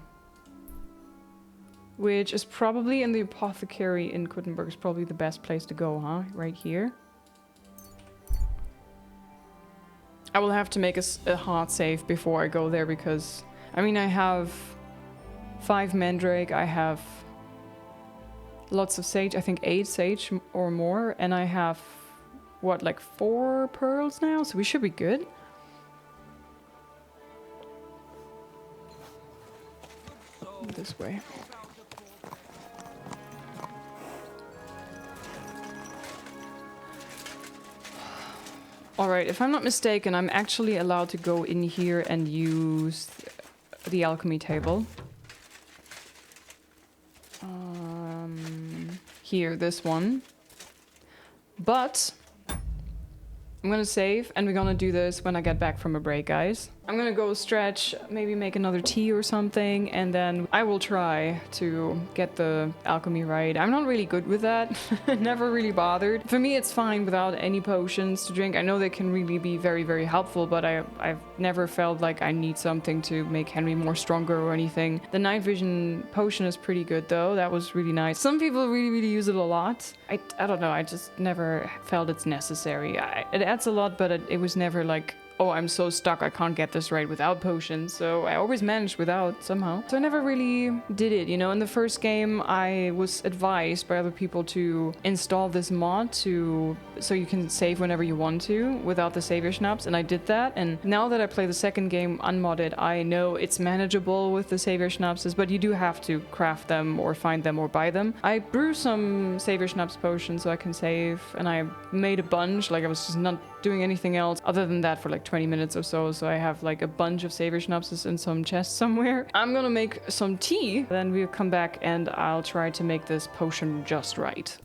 Speaker 1: Which is probably in the apothecary in Quedlinburg is probably the best place to go, huh? Right here. I will have to make a hard save before I go there because... I mean, I have 5 mandrake, I have lots of sage, I think 8 sage or more, and I have, what, like 4 pearls now? So we should be good. This way. Alright, if I'm not mistaken, I'm actually allowed to go in here and use the alchemy table. Here, this one. But I'm gonna save, and we're gonna do this when I get back from a break, guys. I'm gonna go stretch, maybe make another tea or something, and then I will try to get the alchemy right. I'm not really good with that. Never really bothered. For me, it's fine without any potions to drink. I know they can really be very, very helpful, but I've never felt like I need something to make Henry more stronger or anything. The night vision potion is pretty good, though. That was really nice. Some people really, really use it a lot. I don't know. I just never felt it's necessary. It adds a lot, but it was never like oh, I'm so stuck, I can't get this right without potions. So I always managed without somehow. So I never really did it, you know. In the first game, I was advised by other people to install this mod so you can save whenever you want to without the savior schnapps, and I did that. And now that I play the second game unmodded, I know it's manageable with the savior schnapps, but you do have to craft them or find them or buy them. I brew some savior schnapps potions so I can save, and I made a bunch. Like, I was just not doing anything else other than that for like 20 minutes or so. So I have like a bunch of savior schnapps in some chest somewhere. I'm gonna make some tea, then we'll come back and I'll try to make this potion just right.